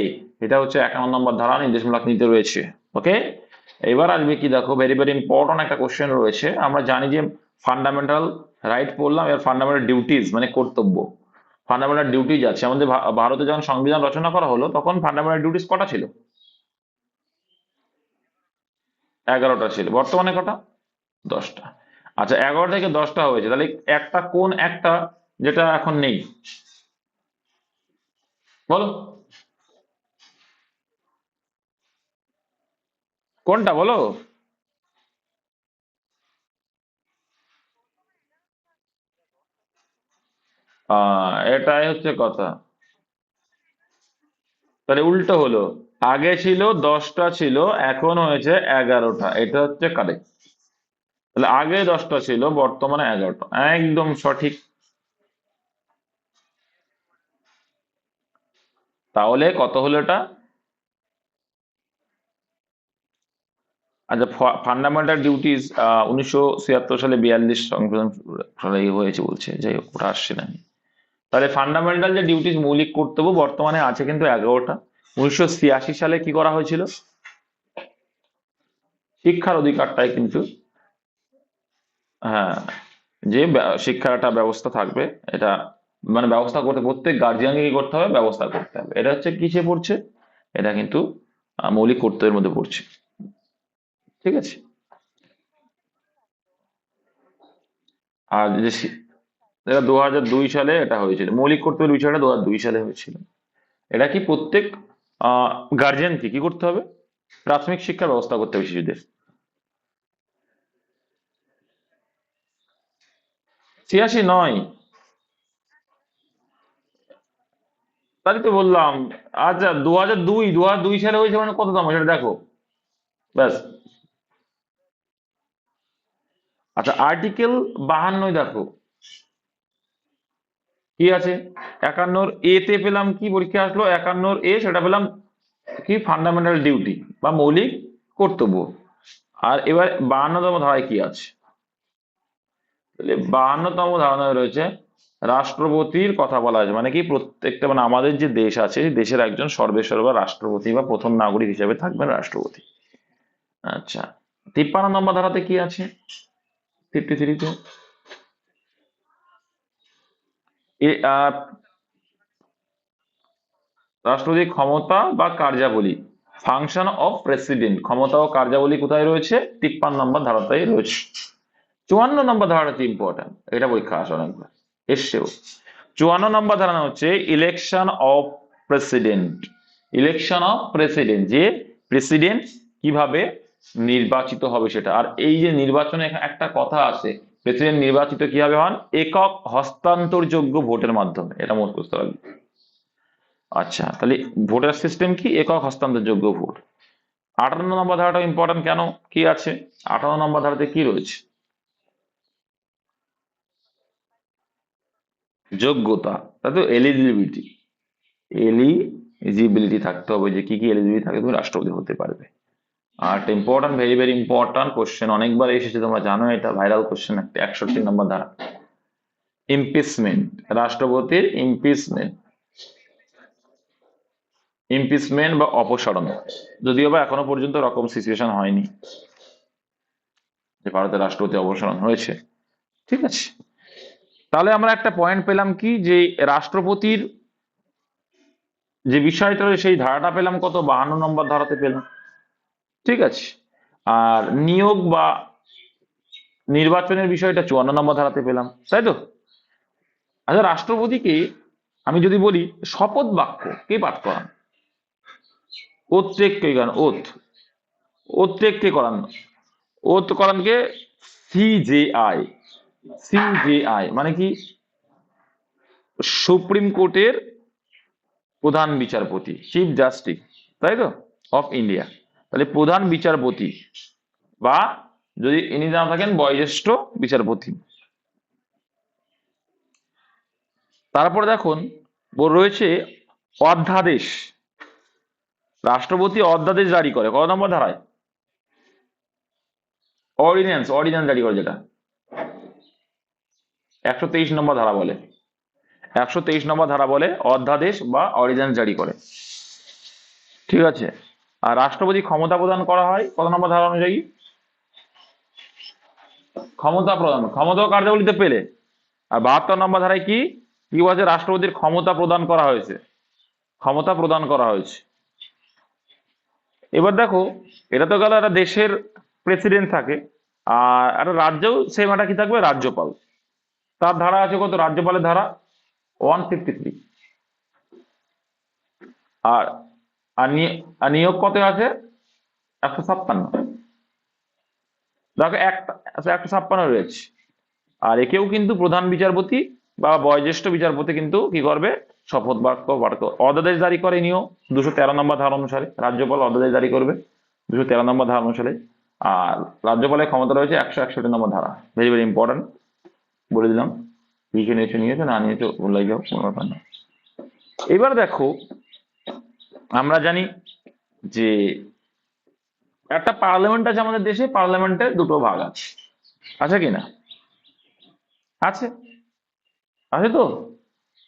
এটা হচ্ছে 51 নম্বর ধারা, নির্দেশমূলক নীতি রয়েছে। ওকে, এবার আসবে কি দেখো, ভেরি ভেরি ইম্পর্টেন্ট একটা কোশ্চেন রয়েছে। আমরা জানি যে ফান্ডামেন্টাল রাইট পড়লাম, এর ফান্ডামেন্টাল ডিউটিজ মানে কর্তব্য। ফান্ডামেন্টাল ডিউটিজ আছে আমাদের। ভারতে যখন সংবিধান রচনা করা হলো তখন ফান্ডামেন্টাল ডিউটিজ কটা ছিল? 11টা ছিল। বর্তমানে কটা? 10টা। আচ্ছা, 11 থেকে 10টা হয়েছে, তাহলে একটা কোন একটা যেটা এখন নেই বলো? কোনটা বলো? এটাই হচ্ছে কথা। তাহলে উল্টো হলো, আগে ছিল 10টা ছিল, এখন হয়েছে 11টা। এটা হচ্ছে কারেক্ট। তাহলে আগে 10টা ছিল, বর্তমানে 11টা। একদম সঠিক। তাহলে কত হলো এটা? আচ্ছা, ফান্ডামেন্টাল ডিউটিস 1976 সালে 42 সংশোধন সালে হয়েছে বলছে, যাই হোক ওটা আসছে না। তাহলে ফান্ডামেন্টাল যে ডিউটিস মৌলিক কর্তব্য বর্তমানে আছে কিন্তু 11টা। 1986 সালে কি করা হয়েছিল? শিক্ষার অধিকারটাই কিন্তু, হ্যাঁ, যে শিক্ষার একটা ব্যবস্থা থাকবে, এটা মানে ব্যবস্থা করতে প্রত্যেক গার্জিয়ানকে কি করতে হবে? ব্যবস্থা করতে হবে। এটা হচ্ছে কিসে পড়ছে? এটা কিন্তু মৌলিক কর্তব্যের মধ্যে পড়ছে। ঠিক আছে। আর যে এটা 2002 সালে এটা হয়েছিল, মৌলিক কর্তব্যের বিষয়টা 2002 সালে হয়েছিল। এটা কি প্রত্যেক গার্জিয়ানকে কি করতে হবে? প্রাথমিক শিক্ষার ব্যবস্থা করতে হবে শিশুদের। 86 নয়, তাই তো বললাম। আচ্ছা, 2002 সালে হয়েছে মানে কত দাম সেটা দেখো, ব্যাস। আচ্ছা, আর্টিকেল 52 দেখো কি আছে। 51 এ তে পেলাম কি পরীক্ষা আসলো? 51 এ সেটা পেলাম কি? ফান্ডামেন্টাল ডিউটি বা মৌলিক কর্তব্য। আর এবার 52তম ধারায় কি আছে? তাহলে 52তম ধারণায় রয়েছে রাষ্ট্রপতির কথা বলা হয়েছে, মানে কি প্রত্যেকটা, মানে আমাদের যে দেশ আছে দেশের একজন সর্বেসর্বা রাষ্ট্রপতি বা প্রথম নাগরিক হিসেবে থাকবেন রাষ্ট্রপতি। আচ্ছা, 53 নম্বর ধারাতে কি আছে? 53-তে রাষ্ট্রপতির ক্ষমতা বা কার্যাবলী, ফাংশন অফ প্রেসিডেন্ট, ক্ষমতা ও কার্যাবলী কোথায় রয়েছে? 53 নম্বর ধারাতেই রয়েছে। 54 নম্বর ধারাটা ইম্পর্টেন্ট, এটা পরীক্ষা আসে অনেকবার, এসছেও। 54 নম্বর ধারণা হচ্ছে election of president. Election of president, যে প্রেসিডেন্ট কিভাবে নির্বাচিত হবে সেটা। আর এই যে নির্বাচনে একটা কথা আছে, প্রেসিডেন্ট নির্বাচিত কিভাবে হন? একক হস্তান্তরযোগ্য ভোটের মাধ্যমে, এটা মুখস্থ রাখবে। আচ্ছা, তাহলে ভোটের সিস্টেম কি? একক হস্তান্তরযোগ্য ভোট। 58 নম্বর ধারাটা ইম্পর্টেন্ট কেন, কি আছে 58 নম্বর ধারাতে? কি রয়েছে? যোগ্যতা, তাই তো, এলিজিবিলিটি। এলিজিবিলিটি থাকতে হবে, যে কি কি এলিজিবিলিটি থাকে তুমি রাষ্ট্রপতি হতে পারবে। আর important, very very important question, অনেকবার এসেছে, তোমরা জানো এটা ভাইরাল কোশ্চেন একটা। 61 নম্বর ধারা, ইমপিচমেন্ট, রাষ্ট্রপতির ইমপিচমেন্ট। ইমপিচমেন্ট বা অপসারণ, যদিও বা এখনো পর্যন্ত রকম সিচুয়েশন হয়নি যে ভারতের রাষ্ট্রপতি অপসারণ হয়েছে। ঠিক আছে, তাহলে আমরা একটা পয়েন্ট পেলাম কি, যে রাষ্ট্রপতির যে বিষয়টা রয়েছে সেই ধারাটা পেলাম কত? 52 নম্বর ধারাতে পেলাম। ঠিক আছে, আর নিয়োগ বা নির্বাচনের বিষয়টা 54 নম্বর ধারাতে পেলাম, তাই তো। আচ্ছা, রাষ্ট্রপতিকে আমি যদি বলি শপথ বাক্য কে পাঠ করান? ওথ টেক কে করান? ওথ টেক কে করান? ওথ করান কে? সিজেআই। সিজেআই মানে কি? সুপ্রিম কোর্টের প্রধান বিচারপতি, চিফ জাস্টিস, তাই তো, অফ ইন্ডিয়া। তাহলে প্রধান বিচারপতি, বা যদি ইনি না থাকেন বয়োজ্যেষ্ঠ বিচারপতি। তারপরে দেখুন রয়েছে অধ্যাদেশ। রাষ্ট্রপতি অধ্যাদেশ জারি করে কত নম্বর ধারায়? অর্ডিন্যান্স, অর্ডিন্যান্স জারি করে, যেটা 123 নম্বর ধারা বলে। 123 নম্বর ধারা বলে অধ্যাদেশ বা অর্ডিন্যান্স জারি করে। ঠিক আছে, আর রাষ্ট্রপতি ক্ষমতা প্রদান করা হয় কত নম্বর ধারা অনুযায়ী? ক্ষমতা প্রদান, ক্ষমতা ও কার্যাবলীতে পেলে। আর 72 নম্বর ধারায় কি কি বলছে? রাষ্ট্রপতির ক্ষমতা প্রদান করা হয়েছে, ক্ষমতা প্রদান করা হয়েছে। এবার দেখো, এটা তো গেল একটা দেশের প্রেসিডেন্ট থাকে, আর একটা রাজ্যেও সেম একটা কি থাকবে? রাজ্যপাল। তার ধারা আছে কত? রাজ্যপালের ধারা 153। আর আর নিয়োগ কত আছে? 156। দেখো একটা, আচ্ছা 156 রয়েছে। আর একেও কিন্তু প্রধান বিচারপতি বা বয়োজ্যেষ্ঠ বিচারপতি কিন্তু কি করবে? শপথ বাক্য পাঠ করবে। অধ্যাদেশ জারি করে নিও 213 নম্বর ধারা অনুসারে, রাজ্যপাল অধ্যাদেশ জারি করবে 213 নম্বর ধারা অনুসারে। আর রাজ্যপালের ক্ষমতা রয়েছে 161 নম্বর ধারা, ভেরি ভেরি ইম্পর্টেন্ট, বলে দিলাম। লিখে নিয়েছো না নিয়েছো বলাই যাও, কোনো ব্যাপার না। এবার দেখো, আমরা জানি যে একটা পার্লামেন্ট আছে আমাদের দেশে, পার্লামেন্টের দুটো ভাগ আছে, আছে কি না? আছে, আছে তো,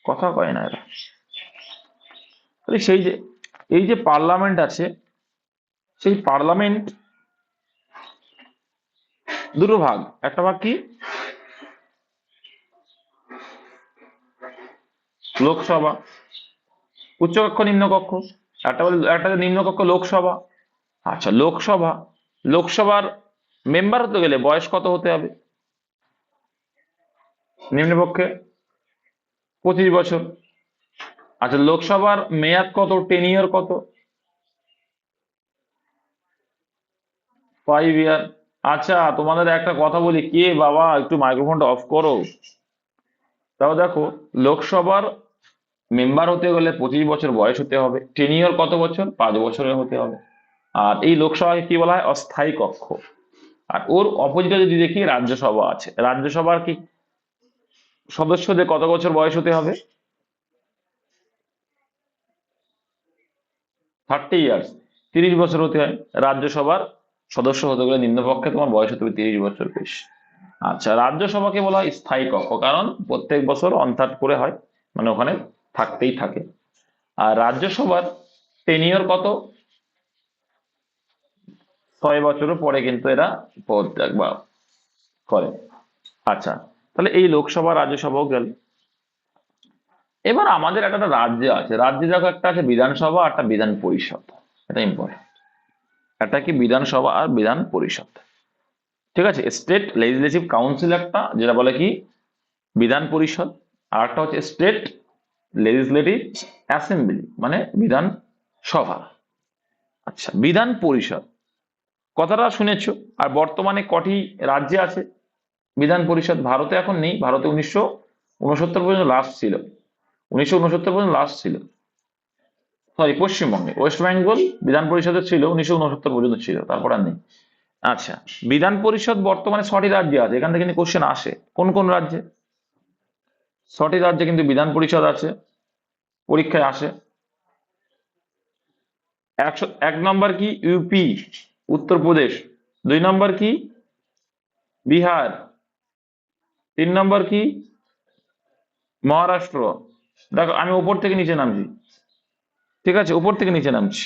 কথা কয় না এরা। তাহলে সেই যে এই যে পার্লামেন্ট আছে, সেই পার্লামেন্ট দুটো ভাগ। একটা ভাগ কি? লোকসভা, উচ্চকক্ষ নিম্নকক্ষ। একটা নিম্নকক্ষ লোকসভা। আচ্ছা, লোকসভার মেম্বার হতে গেলে বয়স কত হতে হবে? নিম্নপক্ষে 25 বছর। আচ্ছা, লোকসভার মেয়াদ কত? টেনিয়র কত? 5 ইয়ার। আচ্ছা, তোমাদের একটা কথা বলি, কে বাবা একটু মাইক্রোফোনটা অফ করো। তাও দেখো, লোকসভার মেম্বার হতে গেলে 25 বছর বয়স হতে হবে। টেনিয়র কত বছর? 5 বছরের হতে হবে। আর এই লোকসভাকে কি বলা হয়? অস্থায়ী কক্ষ। আর ওর অপোজিটে যদি দেখি, রাজ্যসভা আছে। রাজ্যসভার কি সদস্যদের কত বছর বয়স হতে হবে? 30 ইয়ার্স, 30 বছর হতে হয়। রাজ্যসভার সদস্য হতে গেলে নিম্নপক্ষে তোমার বয়স হতে হবে 30 বছর বেশ। আচ্ছা, রাজ্যসভাকে বলা হয় স্থায়ী কক্ষ, কারণ প্রত্যেক বছর অন করে হয়, মানে ওখানে থাকতেই থাকে। আর রাজ্যসভার টেনিয়র কত? 6 বছরের পরে কিন্তু এরা পদত্যাগ বা করে। আচ্ছা, তাহলে এই লোকসভা রাজ্যসভাও গেল। এবার আমাদের একটা একটা রাজ্য আছে, রাজ্যে দেখো একটা আছে বিধানসভা আর একটা বিধান পরিষদ। এটা ইম্পর্টেন্ট। একটা কি বিধানসভা আর বিধান পরিষদ, ঠিক আছে। স্টেট লেজিসলেটিভ কাউন্সিল একটা, যেটা বলে কি বিধান পরিষদ। আর একটা হচ্ছে স্টেট লেজিসলেটিভ অ্যাসেম্বলি, মানে বিধান সভা। আচ্ছা, বিধান পরিষদ কথাটা শুনেছো। আর বর্তমানে কটি রাজ্যে আছে বিধান পরিষদ? ভারতে এখন নেই, ভারতে 1969 পর্যন্ত লাস্ট ছিল, 1969 পর্যন্ত লাস্ট ছিল। সরি, পশ্চিমবঙ্গে ওয়েস্ট বেঙ্গল বিধান পরিষদে ছিল 1969 পর্যন্ত ছিল, তারপর আর নেই। আচ্ছা, বিধান পরিষদ বর্তমানে 6টি রাজ্যে আছে। এখান থেকে কিন্তু কোশ্চেন আসে, কোন কোন রাজ্যে? 6টি রাজ্যে কিন্তু বিধান পরিষদ আছে, পরীক্ষায় আসে। 1 নম্বর কি? ইউপি, উত্তরপ্রদেশ। 2 নম্বর কি? বিহার। 3 নম্বর কি? মহারাষ্ট্র। দেখো আমি উপর থেকে নিচে নামছি, ঠিক আছে, উপর থেকে নিচে নামছি।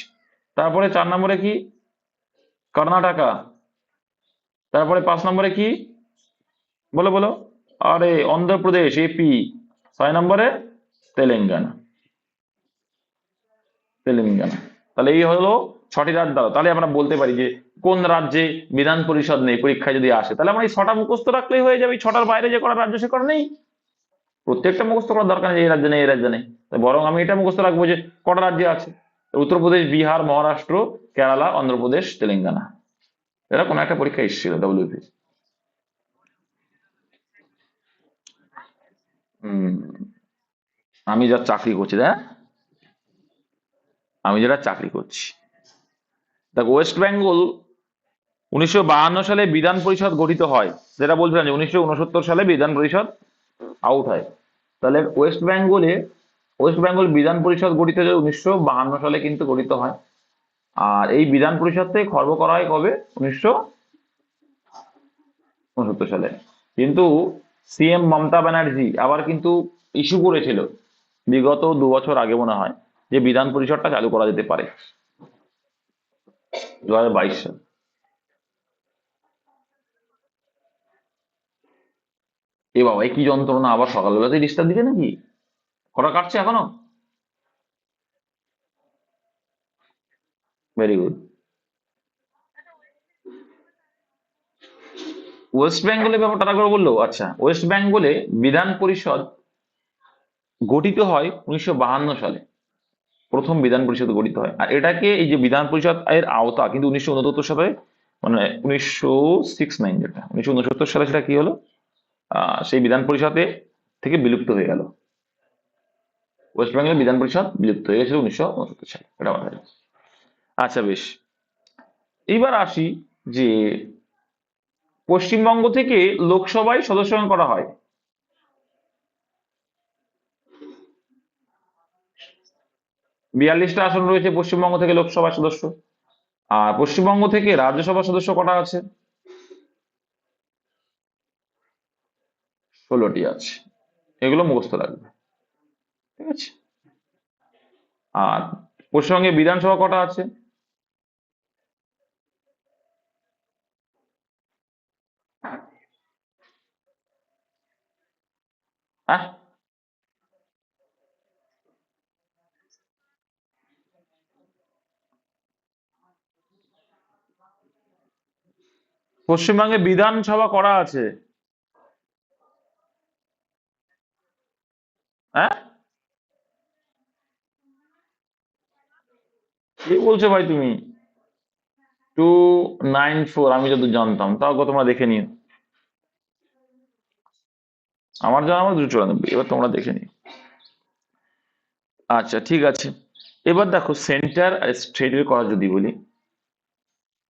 তারপরে 4 নম্বরে কি? কর্ণাটকা। তারপরে 5 নম্বরে কি? বলো বলো। আরে অন্ধ্রপ্রদেশ, এপি। 6 নম্বরে তেলেঙ্গানা, তেলেঙ্গানা। তাহলে এই হলো 6টি রাজ্য দ্বারা। তাহলে আমরা বলতে পারি যে কোন রাজ্যে বিধান পরিষদ নেই, পরীক্ষায় যদি আসে। তাহলে আমরা এই 6টা মুখস্থ রাখলেই হয়ে যাবে। এই 6টার বাইরে যে কটা রাজ্য সে কটা নেই। প্রত্যেকটা মুখস্থ করার দরকার নেই এই রাজ্যে নেই এই রাজ্যে নেই, বরং আমি এটা মুখস্থ রাখবো যে কটা রাজ্যে আছে। উত্তরপ্রদেশ, বিহার, মহারাষ্ট্র, কেরালা, অন্ধ্রপ্রদেশ, তেলেঙ্গানা। এরা কোনো একটা পরীক্ষা এসেছিল ডব্লিউপি। হম, আমি যা চাকরি করছি দেখ, আমি যেটা চাকরি করছি দেখ, ওয়েস্ট বেঙ্গল 1952 সালে বিধান পরিষদ গঠিত হয়। যেটা বলছিলাম যে 1969 সালে বিধান পরিষদ আউট হয়। তাহলে ওয়েস্ট বেঙ্গল বিধান পরিষদ গঠিত হয় 1952 সালে কিন্তু গঠিত হয়। আর এই বিধান পরিষদ থেকে খর্ব করা হয় কবে? 1969 সালে। কিন্তু সিএম মমতা ব্যানার্জি আবার কিন্তু ইস্যু করেছিল বিগত 2 বছর আগে মনে হয়, যে বিধান পরিষদটা চালু করা যেতে পারে, 2022 সাল। এ বাবা, কি যন্ত্রণা! আবার সকালবেলাতেই ডিস্টার্ব দিবে নাকি? কটা কাটছে এখনো? Very good. ওয়েস্ট বেঙ্গলের ব্যাপারটা করে বললো। আচ্ছা, ওয়েস্ট বেঙ্গলে বিধান পরিষদ গঠিত হয় 1952 সালে। প্রথম বিধান পরিষদ গঠিত হয়। আর এটাকে, এই যে বিধান পরিষদ এর আওতা কিন্তু 1969 সালে, মানে 1969, যেটা 1969 সালে, সেটা কি হলো, সেই বিধান পরিষদে থেকে বিলুপ্ত হয়ে গেল। ওয়েস্ট বেঙ্গলের বিধান পরিষদ বিলুপ্ত হয়ে গেছিল 1969 সালে, এটা মাথায় রাখো। আচ্ছা বেশ, এইবার আসি যে পশ্চিমবঙ্গ থেকে লোকসভায় সদস্য করা হয়। 42টা আসন রয়েছে পশ্চিমবঙ্গ থেকে লোকসভার সদস্য। আর পশ্চিমবঙ্গ থেকে রাজ্যসভার সদস্য কটা আছে? 16টি আছে। এগুলো মুখস্থ রাখবে, ঠিক আছে। আর পশ্চিমবঙ্গে বিধানসভা কটা আছে? হ্যাঁ, পশ্চিমবঙ্গে বিধানসভা করা আছে? হ্যাঁ, কি বলছো ভাই তুমি? 294, আমি যত জানতাম। তাও তোমরা দেখে নিও। আমার জানা আমার 294, এবার তোমরা দেখে নিও। আচ্ছা ঠিক আছে। এবার দেখো সেন্টার আর স্টেটের কথা যদি বলি,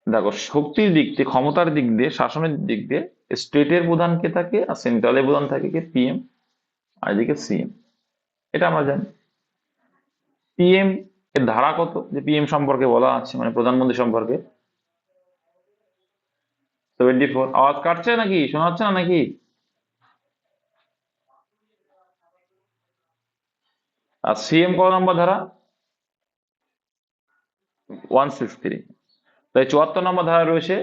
দেখো শক্তির দিক দিয়ে, ক্ষমতার দিক দিয়ে, শাসনের দিক দিয়ে স্টেটের প্রধান কে থাকে আর সেন্ট্রালের প্রধান থাকে কে? পিএম। আর এদিকে সিএম। এটা আমরা জানি। পিএম এর ধারা কত যে পিএম সম্পর্কে বলা আছে, মানে প্রধানমন্ত্রী সম্পর্কে? 74। আওয়াজ কাটছে নাকি, শোনা যাচ্ছে না নাকি? আর সিএম কত নম্বর ধারা? 163। তাই 74 নম্বর ধারা রয়েছে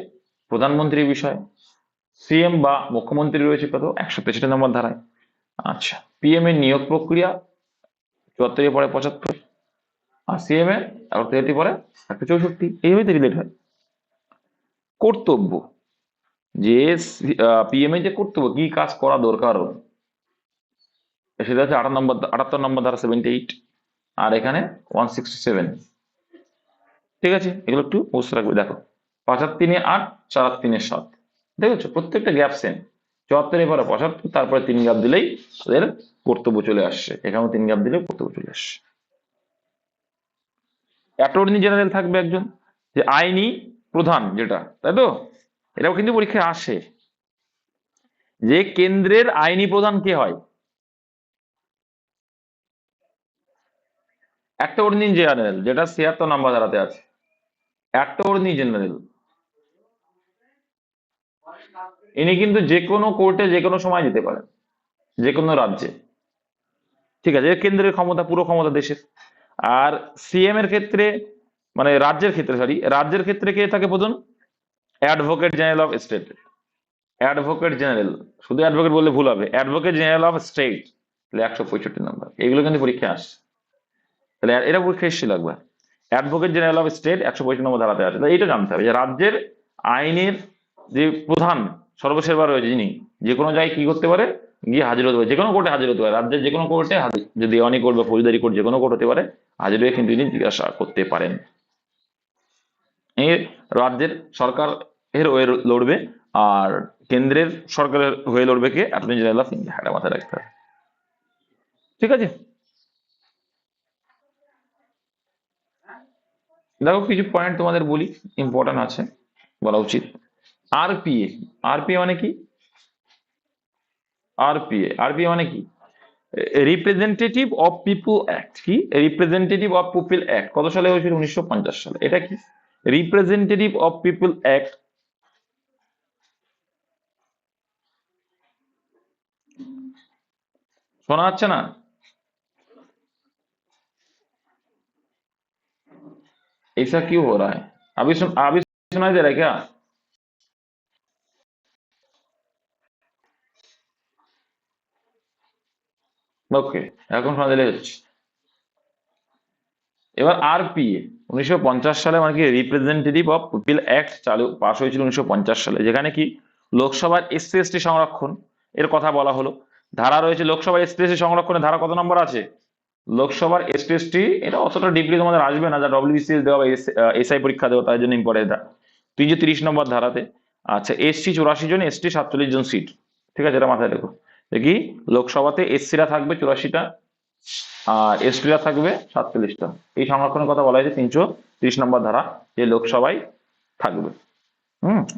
প্রধানমন্ত্রীর বিষয়। সিএম বা মুখ্যমন্ত্রী রয়েছে কত? 163 নম্বর ধারায়। আচ্ছা, পিএম এর নিয়োগ প্রক্রিয়া 74 পরে 75, আর সিএম এর 63 পরে 164, এইভাবে রিলেট হয়। কর্তব্য, যে পিএম এর যে কর্তব্য, কি কাজ করা দরকার, সেটা হচ্ছে 78 নম্বর ধারা 78, আর এখানে 167। ঠিক আছে, এগুলো একটু মুখস্থ রাখবে। দেখো 5-3-8, 4-3-7, দেখেছো প্রত্যেকটা গ্যাপ সেম। 74 পরে 75, তারপরে 3 গ্যাপ দিলেই ওদের কর্তব্য চলে আসছে, এখানেও 3 গ্যাপ দিলে কর্তব্য চলে আসছে। অ্যাটর্নি জেনারেল থাকবে একজন, যে আইনি প্রধান যেটা, তাই তো? এটাও কিন্তু পরীক্ষায় আসে, যে কেন্দ্রের আইনি প্রধান কে হয়? অ্যাটর্নি জেনারেল, যেটা 76 নম্বর ধারাতে আছে। অ্যাটর্নি জেনারেল ইনি কিন্তু যে কোনো কোর্টে যে কোনো সময় যেতে পারেন, যে কোনো রাজ্যে। ঠিক আছে, কেন্দ্রের ক্ষমতা, পুরো ক্ষমতা দেশের। আর সিএম এর ক্ষেত্রে, মানে রাজ্যের ক্ষেত্রে, সরি, রাজ্যের ক্ষেত্রে কে থাকে প্রধান? Advocate general of state. Advocate general, শুধু অ্যাডভোকেট বললে ভুল হবে, অ্যাডভোকেট জেনারেল অফ স্টেট, 165 নম্বর। এগুলো কিন্তু পরীক্ষা আসে, তাহলে এটা পরীক্ষা এসেছিল একবার। অ্যাডভোকেট জেনারেল অফ স্টেট 165 নম্বর ধারাতে আছে। তাহলে এইটা জানতে হবে যে রাজ্যের আইনের যে প্রধান সর্বশেষবার রয়েছে, যিনি যে কোনো জায়গায় কি করতে পারে, গিয়ে হাজির হতে পারে, যে কোনো কোর্টে হাজির হতে পারে, রাজ্যের যে কোনো কোর্টে হাজির, যদি দেওয়ানি কোর্ট বা ফৌজদারি কোর্ট, যে কোনো কোর্ট হতে পারে, হাজির হয়ে কিন্তু তিনি জিজ্ঞাসা করতে পারেন। এর রাজ্যের সরকার এর হয়ে লড়বে, আর কেন্দ্রের সরকারের হয়ে লড়বে কে? অ্যাটর্নি জেনারেল অফ ইন্ডিয়া, এটা মাথায় রাখতে হবে। ঠিক আছে, দেখো কিছু পয়েন্ট তোমাদের বলি, ইম্পর্টেন্ট আছে, বলা উচিত। আরপিএ, আরপিএ মানে কি? আরপিএ মানে কি? Representative of people act. কি রিপ্রেজেন্টেটিভ অফ পিপল অ্যাক্ট? কত সালে হয়েছিল? 1950 সালে। এটা কি রিপ্রেজেন্টেটিভ অফ পিপল অ্যাক্ট? শোনা যাচ্ছে না? ऐसा क्यों हो रहा है? अभी सुनाई दे रहा है क्या? ওকে, এখন শোনা দিলে হচ্ছে। এবার আরপিএ 1950 সালে, মানে কি রিপ্রেজেন্টেটিভ অফ পিপল অ্যাক্ট চালু পাশ হয়েছিল 1950 সালে, যেখানে কি লোকসভার এসসি এসটি সংরক্ষণ এর কথা বলা হলো। ধারা রয়েছে লোকসভার এসসি এসটি সংরক্ষণের ধারা কত নম্বর আছে? লোকসভার এসটি এসটি, এটা অতটা ডিপলি তোমাদের আসবে না, যা ডব্লিউবিসিএস দেওয়া বা এসআই পরীক্ষা দেওয়া, তাই জন্য ইম্পর্টেন্ট এটা। 330 নম্বর ধারাতে। আচ্ছা, এসসি 84 জন, এসটি 47 জন সিট। ঠিক আছে, এটা মাথায় রেখো। দেখি, লোকসভাতে এসসিরা থাকবে 84টা, আর এসটিরা থাকবে 47টা। এই সংরক্ষণের কথা বলা হয়েছে 330 নম্বর ধারা, যে লোকসভায় থাকবে।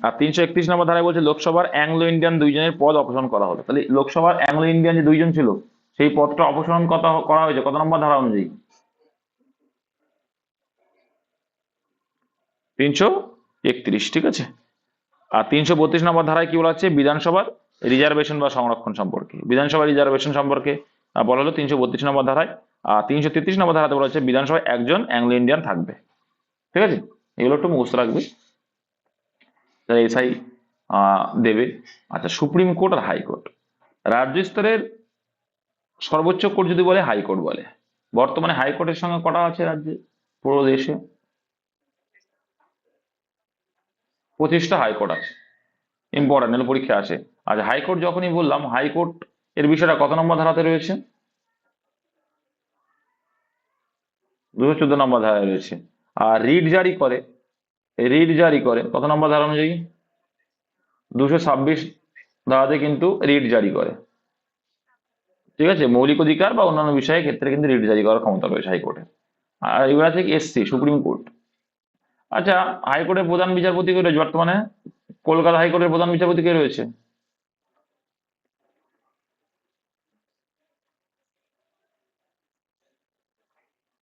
আর 331 নম্বর ধারায় বলছে লোকসভার অ্যাংলো ইন্ডিয়ান 2 জনের পদ অপসারণ করা হলো। তাহলে লোকসভার অ্যাংলো ইন্ডিয়ান যে 2 জন ছিল, সেই পদটা অপসারণ করা হয়েছে কত নম্বর ধারা অনুযায়ী? 331। ঠিক আছে। আর 332 নম্বর ধারায় কি বলা হচ্ছে? বিধানসভার রিজার্ভেশন বা সংরক্ষণ সম্পর্কে, বিধানসভা রিজার্ভেশন সম্পর্কে বলা হলো 332 নম্বর ধারায়। আর 333 নম্বর ধারাতে বলা হচ্ছে বিধানসভায় একজন অ্যাংলো ইন্ডিয়ান থাকবে। ঠিক আছে, এগুলো একটু মুখস্থ রাখবে, যারা এসআই দেবে। আচ্ছা, সুপ্রিম কোর্ট আর হাইকোর্ট, রাজ্য স্তরের সর্বোচ্চ কোর্ট যদি বলে হাইকোর্ট বলে। বর্তমানে হাইকোর্টের সঙ্গে কটা আছে রাজ্যে, পুরো দেশে? 25টা হাইকোর্ট আছে, ইম্পর্টেন্ট, পরীক্ষা আসে। আচ্ছা, হাইকোর্ট যখনই বললাম, হাইকোর্ট এর বিষয়টা কত নম্বর ধারাতে রয়েছে? 214 নম্বর ধারায় রয়েছে। আর রিট জারি করে কত নম্বর ধারা অনুযায়ী? 226 ধারাতে কিন্তু রিট জারি করে। ঠিক আছে, মৌলিক অধিকার বা অন্যান্য বিষয়ের ক্ষেত্রে কিন্তু রিট জারি করার ক্ষমতা রয়েছে হাইকোর্টের। আর এবার আছে এসসি, সুপ্রিম কোর্ট। আচ্ছা, হাইকোর্টের প্রধান বিচারপতি কে রয়েছে বর্তমানে? কলকাতা হাইকোর্টের প্রধান বিচারপতি কে রয়েছে?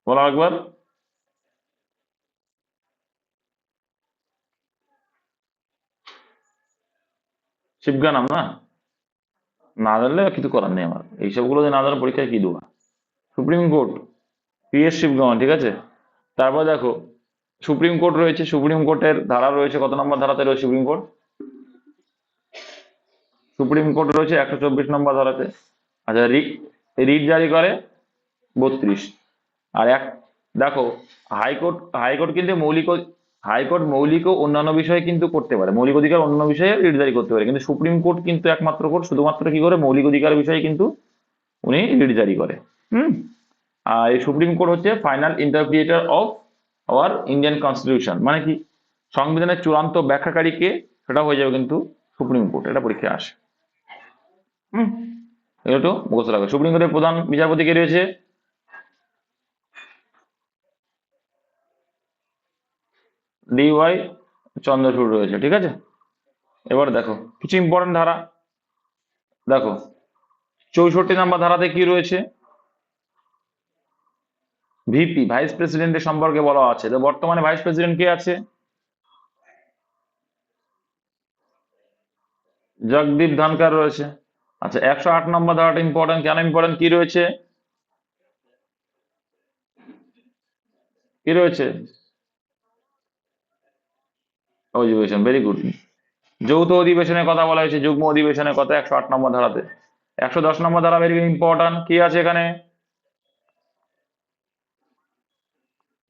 বলা একবার। শিবগানাম না, না জানলে কিছু করার নেই আমার, এইসবগুলো যে না জানার পরীক্ষায় কি দেবো। সুপ্রিম কোর্ট, PS শিবগামা, ঠিক আছে। তারপর দেখো সুপ্রিম কোর্ট রয়েছে, সুপ্রিম কোর্টের ধারা রয়েছে, কত নম্বর ধারাতে রয়েছে সুপ্রিম কোর্ট? সুপ্রিম কোর্ট রয়েছে 124 নম্বর ধারাতে। আচ্ছা, রিট জারি করে 32। আর দেখো, হাইকোর্ট হাইকোর্ট কিন্তু মৌলিক ও অন্যান্য বিষয়ে কিন্তু করতে পারে, মৌলিক অধিকার অন্যান্য বিষয়ে রিট জারি করতে পারে, কিন্তু সুপ্রিম কোর্ট কিন্তু একমাত্র কোর্ট শুধুমাত্র কি করে মৌলিক অধিকার বিষয়ে কিন্তু উনি রিট জারি করে। হুম। আর এই সুপ্রিম কোর্ট হচ্ছে final interpreter of our Indian constitution, মানে কি সংবিধানের চূড়ান্ত ব্যাখ্যাকারী কে, সেটা হয়ে যাবে কিন্তু সুপ্রিম কোর্ট, এটা পরীক্ষায় আসে। হুম, এগুলো একটু মুখস্থ রাখবে। সুপ্রিম কোর্টের প্রধান বিচারপতি কে রয়েছে? DY চন্দ্রচূড় রয়েছে, ঠিক আছে। এবার দেখো কিছু ইম্পর্টেন্ট ধারা, দেখো 64 নম্বর ধারাতে কি রয়েছে? VP ভাইস প্রেসিডেন্টের সম্পর্কে বলা আছে, তো বর্তমানে ভাইস প্রেসিডেন্ট কে আছে? জগদীপ ধনকর রয়েছে। আচ্ছা, 108 নম্বর ধারাটা ইম্পর্টেন্ট, কেন ইম্পর্টেন্ট, কি রয়েছে? কি রয়েছে? অধিবেশন, ভেরি গুড। যৌথ অধিবেশনের কথা বলা হয়েছে, যুগ্ম অধিবেশনের কথা 108 নম্বর ধারাতে। 110 নম্বর ধারা ভেরি ইম্পর্টেন্ট, কি আছে এখানে?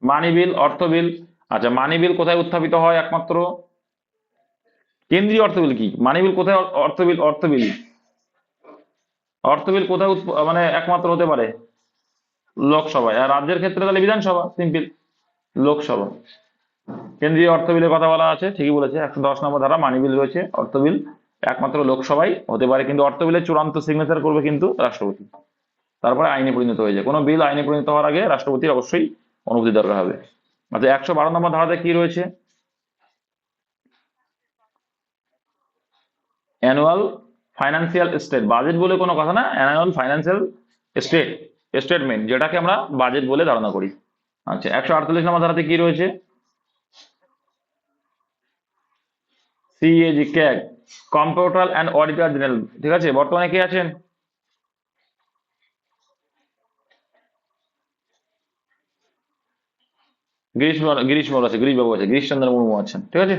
মানি বিল, অর্থ বিল। আচ্ছা, মানি বিল কোথায় উত্থাপিত হয় একমাত্র? কেন্দ্রীয় অর্থ বিল কি, মানি বিল কোথায়? অর্থ বিল, অর্থ বিল কোথায় মানে একমাত্র হতে পারে? লোকসভায়। আর রাজ্যের ক্ষেত্রে তাহলে বিধানসভা, সিম্পল। লোকসভা। কেন্দ্রীয় অর্থ বিলের কথা বলা আছে, ঠিকই বলেছে। 110 নম্বর ধারা মানি বিল রয়েছে, অর্থ বিল একমাত্র লোকসভায় হতে পারে, কিন্তু অর্থ বিলের চূড়ান্ত সিগনেচার করবে কিন্তু রাষ্ট্রপতি, তারপরে আইনে পরিণত হয়ে যায়। কোনো বিল আইনে পরিণত হওয়ার আগে রাষ্ট্রপতির অবশ্যই অনুমতি দরকার হবে। আচ্ছা, 112 নম্বর ধারাতে কি রয়েছে? অ্যানুয়াল ফাইন্যান্সিয়াল স্টেট, বাজেট বলে কোনো কথা না, অ্যানুয়াল ফাইন্যান্সিয়াল স্টেট স্টেটমেন্ট, যেটাকে আমরা বাজেট বলে ধারণা করি। আচ্ছা, 148 নম্বর ধারাতে কি রয়েছে? CAG, CAG, computer and auditor general, ঠিক আছে। বর্তমানে কে আছেন? গিরিশ বাবু আছে, গিরিশ চন্দ্র মুর্মু আছেন, ঠিক আছে।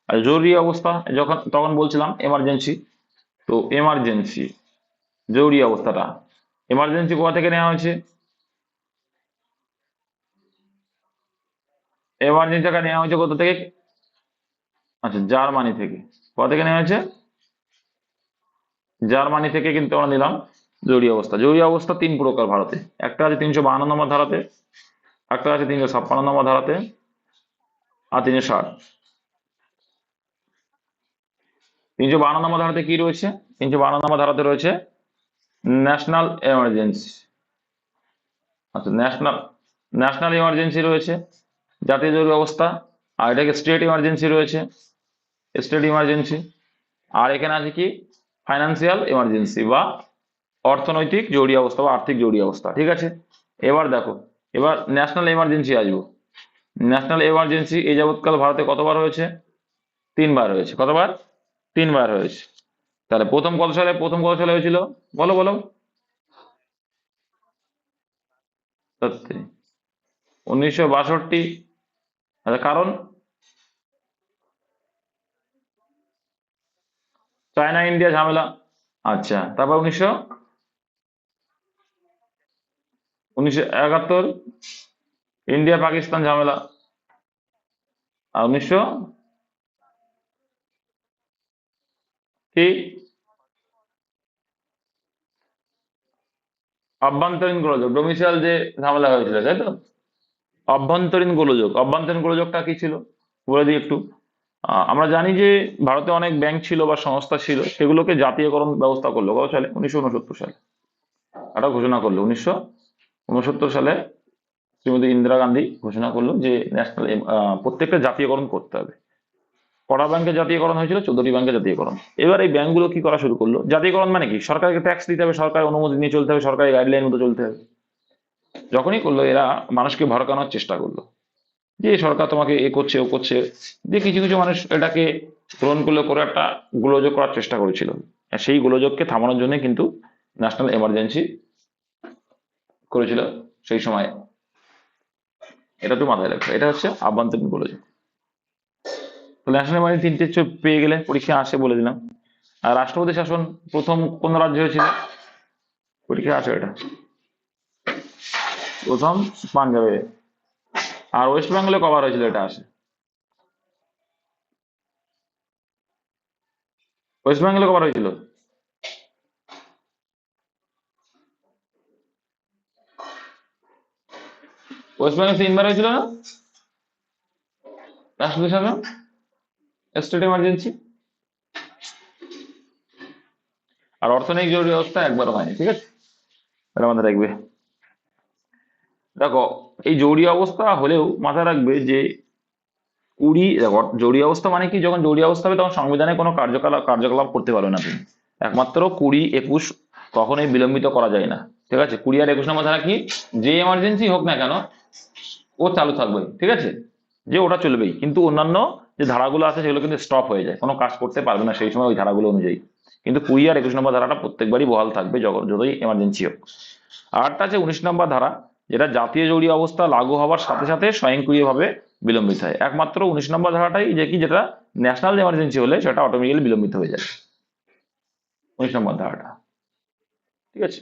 আর জরুরি অবস্থা যখন তখন বলছিলাম এমার্জেন্সি, তো এমার্জেন্সি জরুরি অবস্থাটা, এমার্জেন্সি কোথা থেকে নেওয়া হয়েছে? এমার্জেন্সিটা নেওয়া হয়েছে কোথা থেকে? আচ্ছা, জার্মানি থেকে। কোথা থেকে নেওয়া হয়েছে? জার্মানি থেকে কিন্তু আমরা নিলাম জরুরি অবস্থা। জরুরি অবস্থা 3 প্রকার ভারতে, একটা আছে 352 নম্বর ধারাতে, একটা আছে 356 নম্বর ধারাতে, আর 360। 352 নম্বর ধারাতে কি রয়েছে? 352 নম্বর ধারাতে রয়েছে ন্যাশনাল এমার্জেন্সি। আচ্ছা, ন্যাশনাল এমার্জেন্সি রয়েছে, জাতীয় জরুরি অবস্থা। আর এটাকে স্টেট এমার্জেন্সি রয়েছে, স্টেট এমার্জেন্সি। আর এখানে আছে কি ফাইন্যান্সিয়াল এমার্জেন্সি বা অর্থনৈতিক জরুরি অবস্থা বা আর্থিক জরুরি অবস্থা, ঠিক আছে। এবার দেখো, এবার ন্যাশনাল এমার্জেন্সি আসবো। ন্যাশনাল এমার্জেন্সি এই যাবৎকাল ভারতে কতবার হয়েছে? 3বার হয়েছে। কতবার? 3বার হয়েছে। তাহলে প্রথম কত সালে হয়েছিল? বলো বলো। সত্যি 1962। আচ্ছা, কারণ? চায়না ইন্ডিয়া ঝামেলা। আচ্ছা, তারপর 1971 ইন্ডিয়া পাকিস্তান ঝামেলা। আর 1900 কি অভ্যন্তরীণ গোলযোগ, ডোমিসাইল যে ঝামেলা হয়েছিল, তাই তো। অভ্যন্তরীণ গোলযোগটা কি ছিল বলে দিই একটু। আমরা জানি যে ভারতে অনেক ব্যাংক ছিল বা সংস্থা ছিল, সেগুলোকে জাতীয়করণ ব্যবস্থা করলো কত সালে? 1969 সালে। এটা ঘোষণা করলো 1969 সালে। শ্রীমতী ইন্দিরা গান্ধী ঘোষণা করলো যে ন্যাশনাল প্রত্যেকটা জাতীয়করণ করতে হবে। কটা ব্যাংকের জাতীয়করণ হয়েছিল? 14টি ব্যাংকের জাতীয়করণ। এবার এই ব্যাংকগুলো কি করা শুরু করলো? জাতীয়করণ মানে কি, সরকারকে ট্যাক্স দিতে হবে, সরকারের অনুমতি নিয়ে চলতে হবে, সরকারি গাইডলাইন মতো চলতে হবে। যখনই করলো এরা মানুষকে ভড়কানোর চেষ্টা করলো যে সরকার তোমাকে এ করছে ও করছে, যে কিছু কিছু মানুষ এটাকে পূরণ করলে করে একটা গোলযোগ করার চেষ্টা করেছিল, আর সেই গোলযোগকে থামানোর জন্য কিন্তু ন্যাশনাল এমার্জেন্সি করেছিল সেই সময়। এটা তো মাথায় রাখবে, এটা হচ্ছে আভ্যন্তরীণ গোলযোগ। তো ন্যাশনাল এমার্জেন্সি তিনটে পেয়ে গেলে, পরীক্ষা আসে বলে দিলাম। আর রাষ্ট্রপতি শাসন প্রথম কোন রাজ্য হয়েছিল, পরীক্ষা আসে এটা, প্রথম পাঞ্জাবে। আর ওয়েস্ট বেঙ্গলে কবার হয়েছিল, এটা আসে ওয়েস্ট বেঙ্গলে কবার হয়েছিল, ওয়েস্ট বেঙ্গল 3বার হয়েছিল না রাষ্ট্রপতি শাসন, স্টেট এমার্জেন্সি। আর অর্থনৈতিক জরুরি অবস্থা একবারও হয়নি, ঠিক আছে, এটা মাথায় রাখবে। দেখো, এই জরুরি অবস্থা হলেও মাথায় রাখবে যে দেখো জরুরি অবস্থা মানে কি, যখন জরুরি অবস্থা হবে তখন সংবিধানে কোনো কার্যকলাপ করতে পারবে না তুমি। একমাত্র 20, 21 কখনোই বিলম্বিত করা যায় না, ঠিক আছে। 20 আর 21 নম্বর ধারা কি, যে এমার্জেন্সি হোক না কেন ও চালু থাকবে, ঠিক আছে, যে ওটা চলবেই, কিন্তু অন্যান্য যে ধারাগুলো আছে সেগুলো কিন্তু স্টপ হয়ে যায়, কোনো কাজ করতে পারবে না সেই সময় ওই ধারাগুলো অনুযায়ী। কিন্তু 20 আর 21 নম্বর ধারাটা প্রত্যেকবারই বহাল থাকবে, যতই এমার্জেন্সি হোক। আরটা আছে 19 নম্বর ধারা, যেটা জাতীয় জরুরি অবস্থা লাগু হওয়ার সাথে সাথে স্বয়ংক্রিয়ভাবে বিলম্বিত হয়। একমাত্র 19 নম্বর ধারাটাই যে কি, যেটা ন্যাশনাল এমার্জেন্সি হলে সেটা অটোমেটিক্যালি বিলম্বিত হয়ে যায়, 19 নম্বর ধারাটা, ঠিক আছে।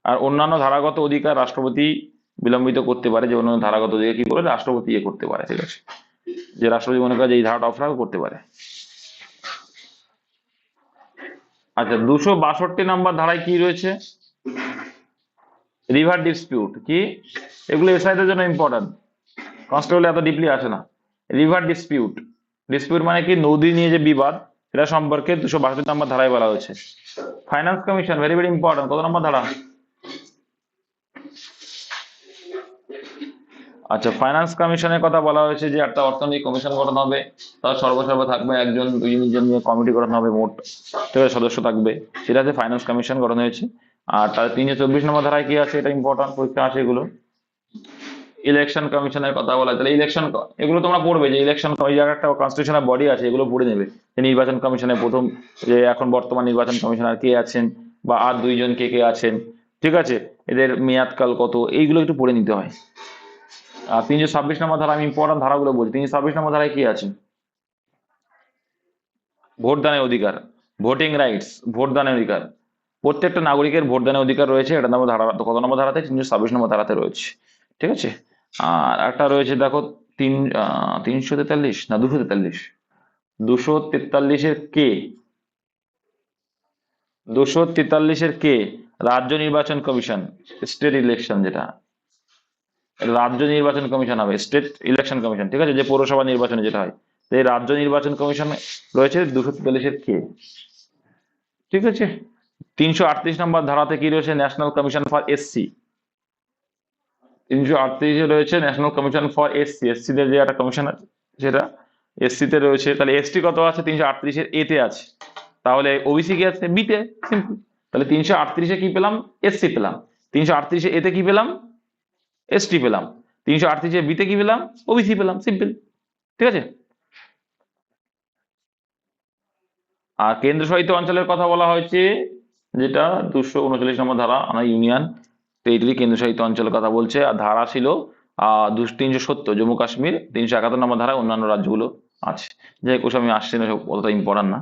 আর অন্যান্য ধারাগত অধিকার রাষ্ট্রপতি বিলম্বিত করতে পারে, যে অন্যান্য ধারাগত অধিকার কি করে রাষ্ট্রপতি করতে পারে, ঠিক আছে, যে রাষ্ট্রপতি মনে করে যে এই ধারাটা অফ রাখো, করতে পারে। আচ্ছা, 262 নম্বর ধারায় কি রয়েছে, রিভার ডিসপিউট কি, এগুলো এসআইদের জন্য ইম্পর্টেন্ট, কনস্টেবল এত ডিপলি আসে না। রিভার ডিসপিউট, ডিসপিউট মানে কি, নদী নিয়ে যে বিবাদ, এটা সম্পর্কে 262 নম্বর ধারায় বলা হয়েছে। Finance commission very very important, কত নম্বর ধারা, আচ্ছা, ফাইন্যান্স কমিশনের কথা বলা হয়েছে যে একটা অর্থনৈতিক কমিশন গঠন হবে, তার সর্বসর্বা থাকবে একজন 2 জন নিয়ে কমিটি গঠন হবে, মোট 13 সদস্য থাকবে, সেটা হচ্ছে ফাইন্যান্স কমিশন গঠন হয়েছে। আর তার 324 নম্বর ধারায় কি আছে, এটা ইম্পর্টেন্ট, পরীক্ষা আছে এগুলো। ইলেকশন কমিশনের কথা বলা হয়, তাহলে ইলেকশন, এগুলো তোমরা পড়বে যে ইলেকশন, ওই জায়গায় একটা কনস্টিটিউশনাল বডি আছে, এগুলো পড়ে নেবে, যে নির্বাচন কমিশনের প্রথম, যে এখন বর্তমান নির্বাচন কমিশনার কে আছেন, বা আর 2 জন কে কে আছেন, ঠিক আছে, এদের মেয়াদকাল কত, এইগুলো একটু পড়ে নিতে হয়। আর 326 নম্বর ধারা, আমি ইম্পর্টেন্ট ধারাগুলো বলছি। 326 নম্বর ধারায় কি আছে, ভোটদানের অধিকার, ভোটিং রাইটস, ভোটদানের অধিকার, প্রত্যেকটা নাগরিকের ভোটদানের অধিকার রয়েছে, এটা নম্বর ধারা, কত নম্বর ধারাতে, 326 নম্বর ধারাতে রয়েছে, ঠিক আছে। আর একটা রয়েছে দেখো, 343 না 243, 243-এর কে, 243-এর কে, রাজ্য নির্বাচন কমিশন, স্টেট ইলেকশন, যেটা রাজ্য নির্বাচন কমিশন হবে, স্টেট ইলেকশন কমিশন, ঠিক আছে, যে পৌরসভা নির্বাচনে যেটা হয়, এই রাজ্য নির্বাচন কমিশন রয়েছে 243-এর কে, ঠিক আছে। 338 নম্বর ধারাতে কি রয়েছে, ন্যাশনাল কমিশন ফর এসসি, 338-এ রয়েছে national commission for SC, SC দের যে একটা কমিশন আছে সেটা এসসি তে রয়েছে। তাহলে এসটি কত আছে, 338-এর এ তে আছে, তাহলে ওবিসি কি আছে, বি তে, সিম্পল। তাহলে 338-এ কি পেলাম, এসসি পেলাম, 338-এ এতে কি পেলাম, এসটি পেলাম, 338-এ বি তে কি পেলাম, ওবিসি পেলাম, সিম্পল, ঠিক আছে। আর কেন্দ্রশাসিত অঞ্চলের কথা বলা হয়েছে, যেটা 239 নম্বর ধারা, আমরা ইউনিয়ন টেরিটরি কেন্দ্রশাসিত অঞ্চলের কথা বলছে। আর ধারা ছিল 370 জম্মু কাশ্মীর, 371 নম্বর ধারায় অন্যান্য রাজ্যগুলো আছে। যাই হোক, আমি আসছি না, সব অতটা ইম্পর্টেন্ট না।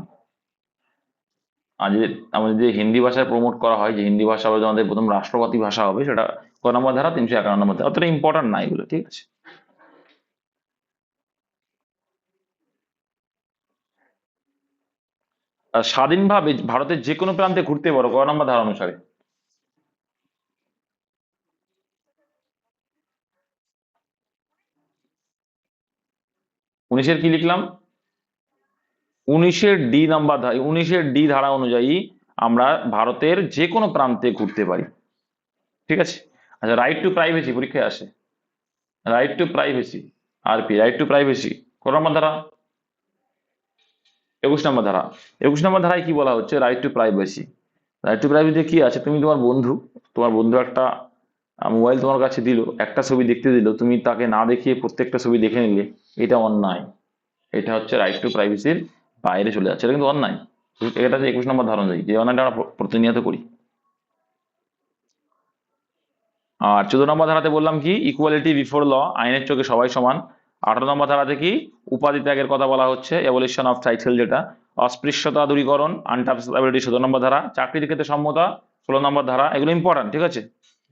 আর যে আমাদের যে হিন্দি ভাষায় প্রমোট করা হয়, যে হিন্দি ভাষা হবে আমাদের প্রথম রাষ্ট্রপতি ভাষা হবে, সেটা ক নম্বর ধারা, 351 নম্বর ধারা, অতটা ইম্পর্টেন্ট না এগুলো, ঠিক আছে। আর স্বাধীনভাবে ভারতের যে কোনো প্রান্তে ঘুরতে পারো, ক নম্বর ধারা অনুসারে, 19-এর কি লিখলাম, 19-এর ডি নাম্বার ধারা, 19-এর ডি ধারা অনুযায়ী আমরা ভারতের যে কোনো প্রান্তে ঘুরতে পারি, ঠিক আছে। আচ্ছা, রাইট টু প্রাইভেসি পরীক্ষায় আসে, right two privacy, RP, right two privacy, কত নম্বর ধারা, 21 নম্বর ধারা। 21 নম্বর ধারায় কি বলা হচ্ছে, right two privacy, right two privacy কি আছে, তুমি তোমার বন্ধু একটা মোবাইল তোমার কাছে দিল, একটা ছবি দেখতে দিল, তুমি তাকে না দেখিয়ে প্রত্যেকটা ছবি দেখে নিলে, এটা অন্যায়। এটা হচ্ছে রাইট টু প্রাইভেসির বাইরে চলে যাচ্ছে, এটা কিন্তু অন্যায়। এটা যে 21 নম্বর ধারণা, যে অন্যায়টা আমরা প্রতিনিয়ত করি। আর 14 নম্বর ধারাতে বললাম কি, ইকুয়ালিটি বিফোর ল, আইনের চোখে সবাই সমান। 18 নম্বর ধারাতে কি, উপাধি ত্যাগের কথা বলা হচ্ছে, অ্যাবলিশন অফ টাইটেল, যেটা অস্পৃশ্যতা দূরীকরণ, আনটাচেবিলিটি 17 নম্বর ধারা, চাকরির ক্ষেত্রে সম্মতা 16 নম্বর ধারা, এগুলো ইম্পর্টেন্ট, ঠিক আছে,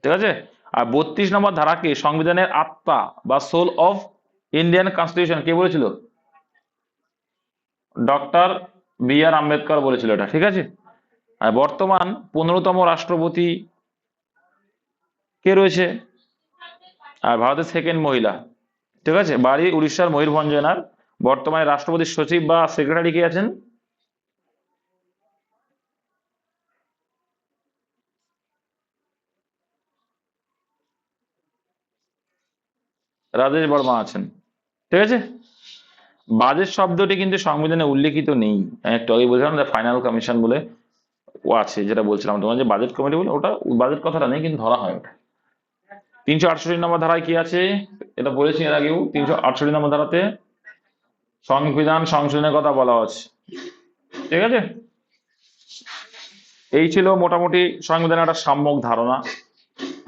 ঠিক আছে। আর 32 নম্বর ধারাকে সংবিধানের আত্মা বা সোল অফ ইন্ডিয়ান কনস্টিটিউশন কে বলেছিল? ডক্টর বি আর আম্বেদকর বলেছিল এটা, ঠিক আছে। আর বর্তমান 15তম রাষ্ট্রপতি কে রয়েছে? আর ভারতের সেকেন্ড মহিলা, ঠিক আছে, বাড়ি উড়িষ্যার ময়ূরভঞ্জ জেলার। বর্তমানে রাষ্ট্রপতির সচিব বা সেক্রেটারি কে আছেন? রাজেশ বর্মা আছেন, ঠিক আছে। বাজেট শব্দটি কিন্তু সংবিধানে উল্লেখিত নেই। আমি একটু আগে বলছিলাম যে ফাইনাল কমিশন বলে ও আছে, যেটা বলছিলাম তোমার, যে বাজেট কমিটি বলে, ওটা বাজেট কথাটা নেই, কিন্তু ধরা হয় ওটা। 368 নম্বর ধারায় কি আছে? এটা বলেছি এর আগেও, 368 নম্বর ধারাতে সংবিধান সংশোধনের কথা বলা আছে, ঠিক আছে। এই ছিল মোটামুটি সংবিধানের একটা সাম্যক ধারণা।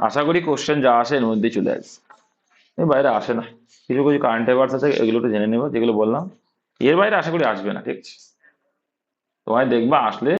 আশা করি কোশ্চেন যা আসে এর মধ্যেই চলে আসে, এর বাইরে আসে না। কিছু কিছু কারেন্ট অ্যাফেয়ার্স আছে, এগুলো একটু জেনে নেবো, যেগুলো বললাম। এর বাইরে আশা করি আসবে না, ঠিক আছে। তোমায় দেখবা আসলে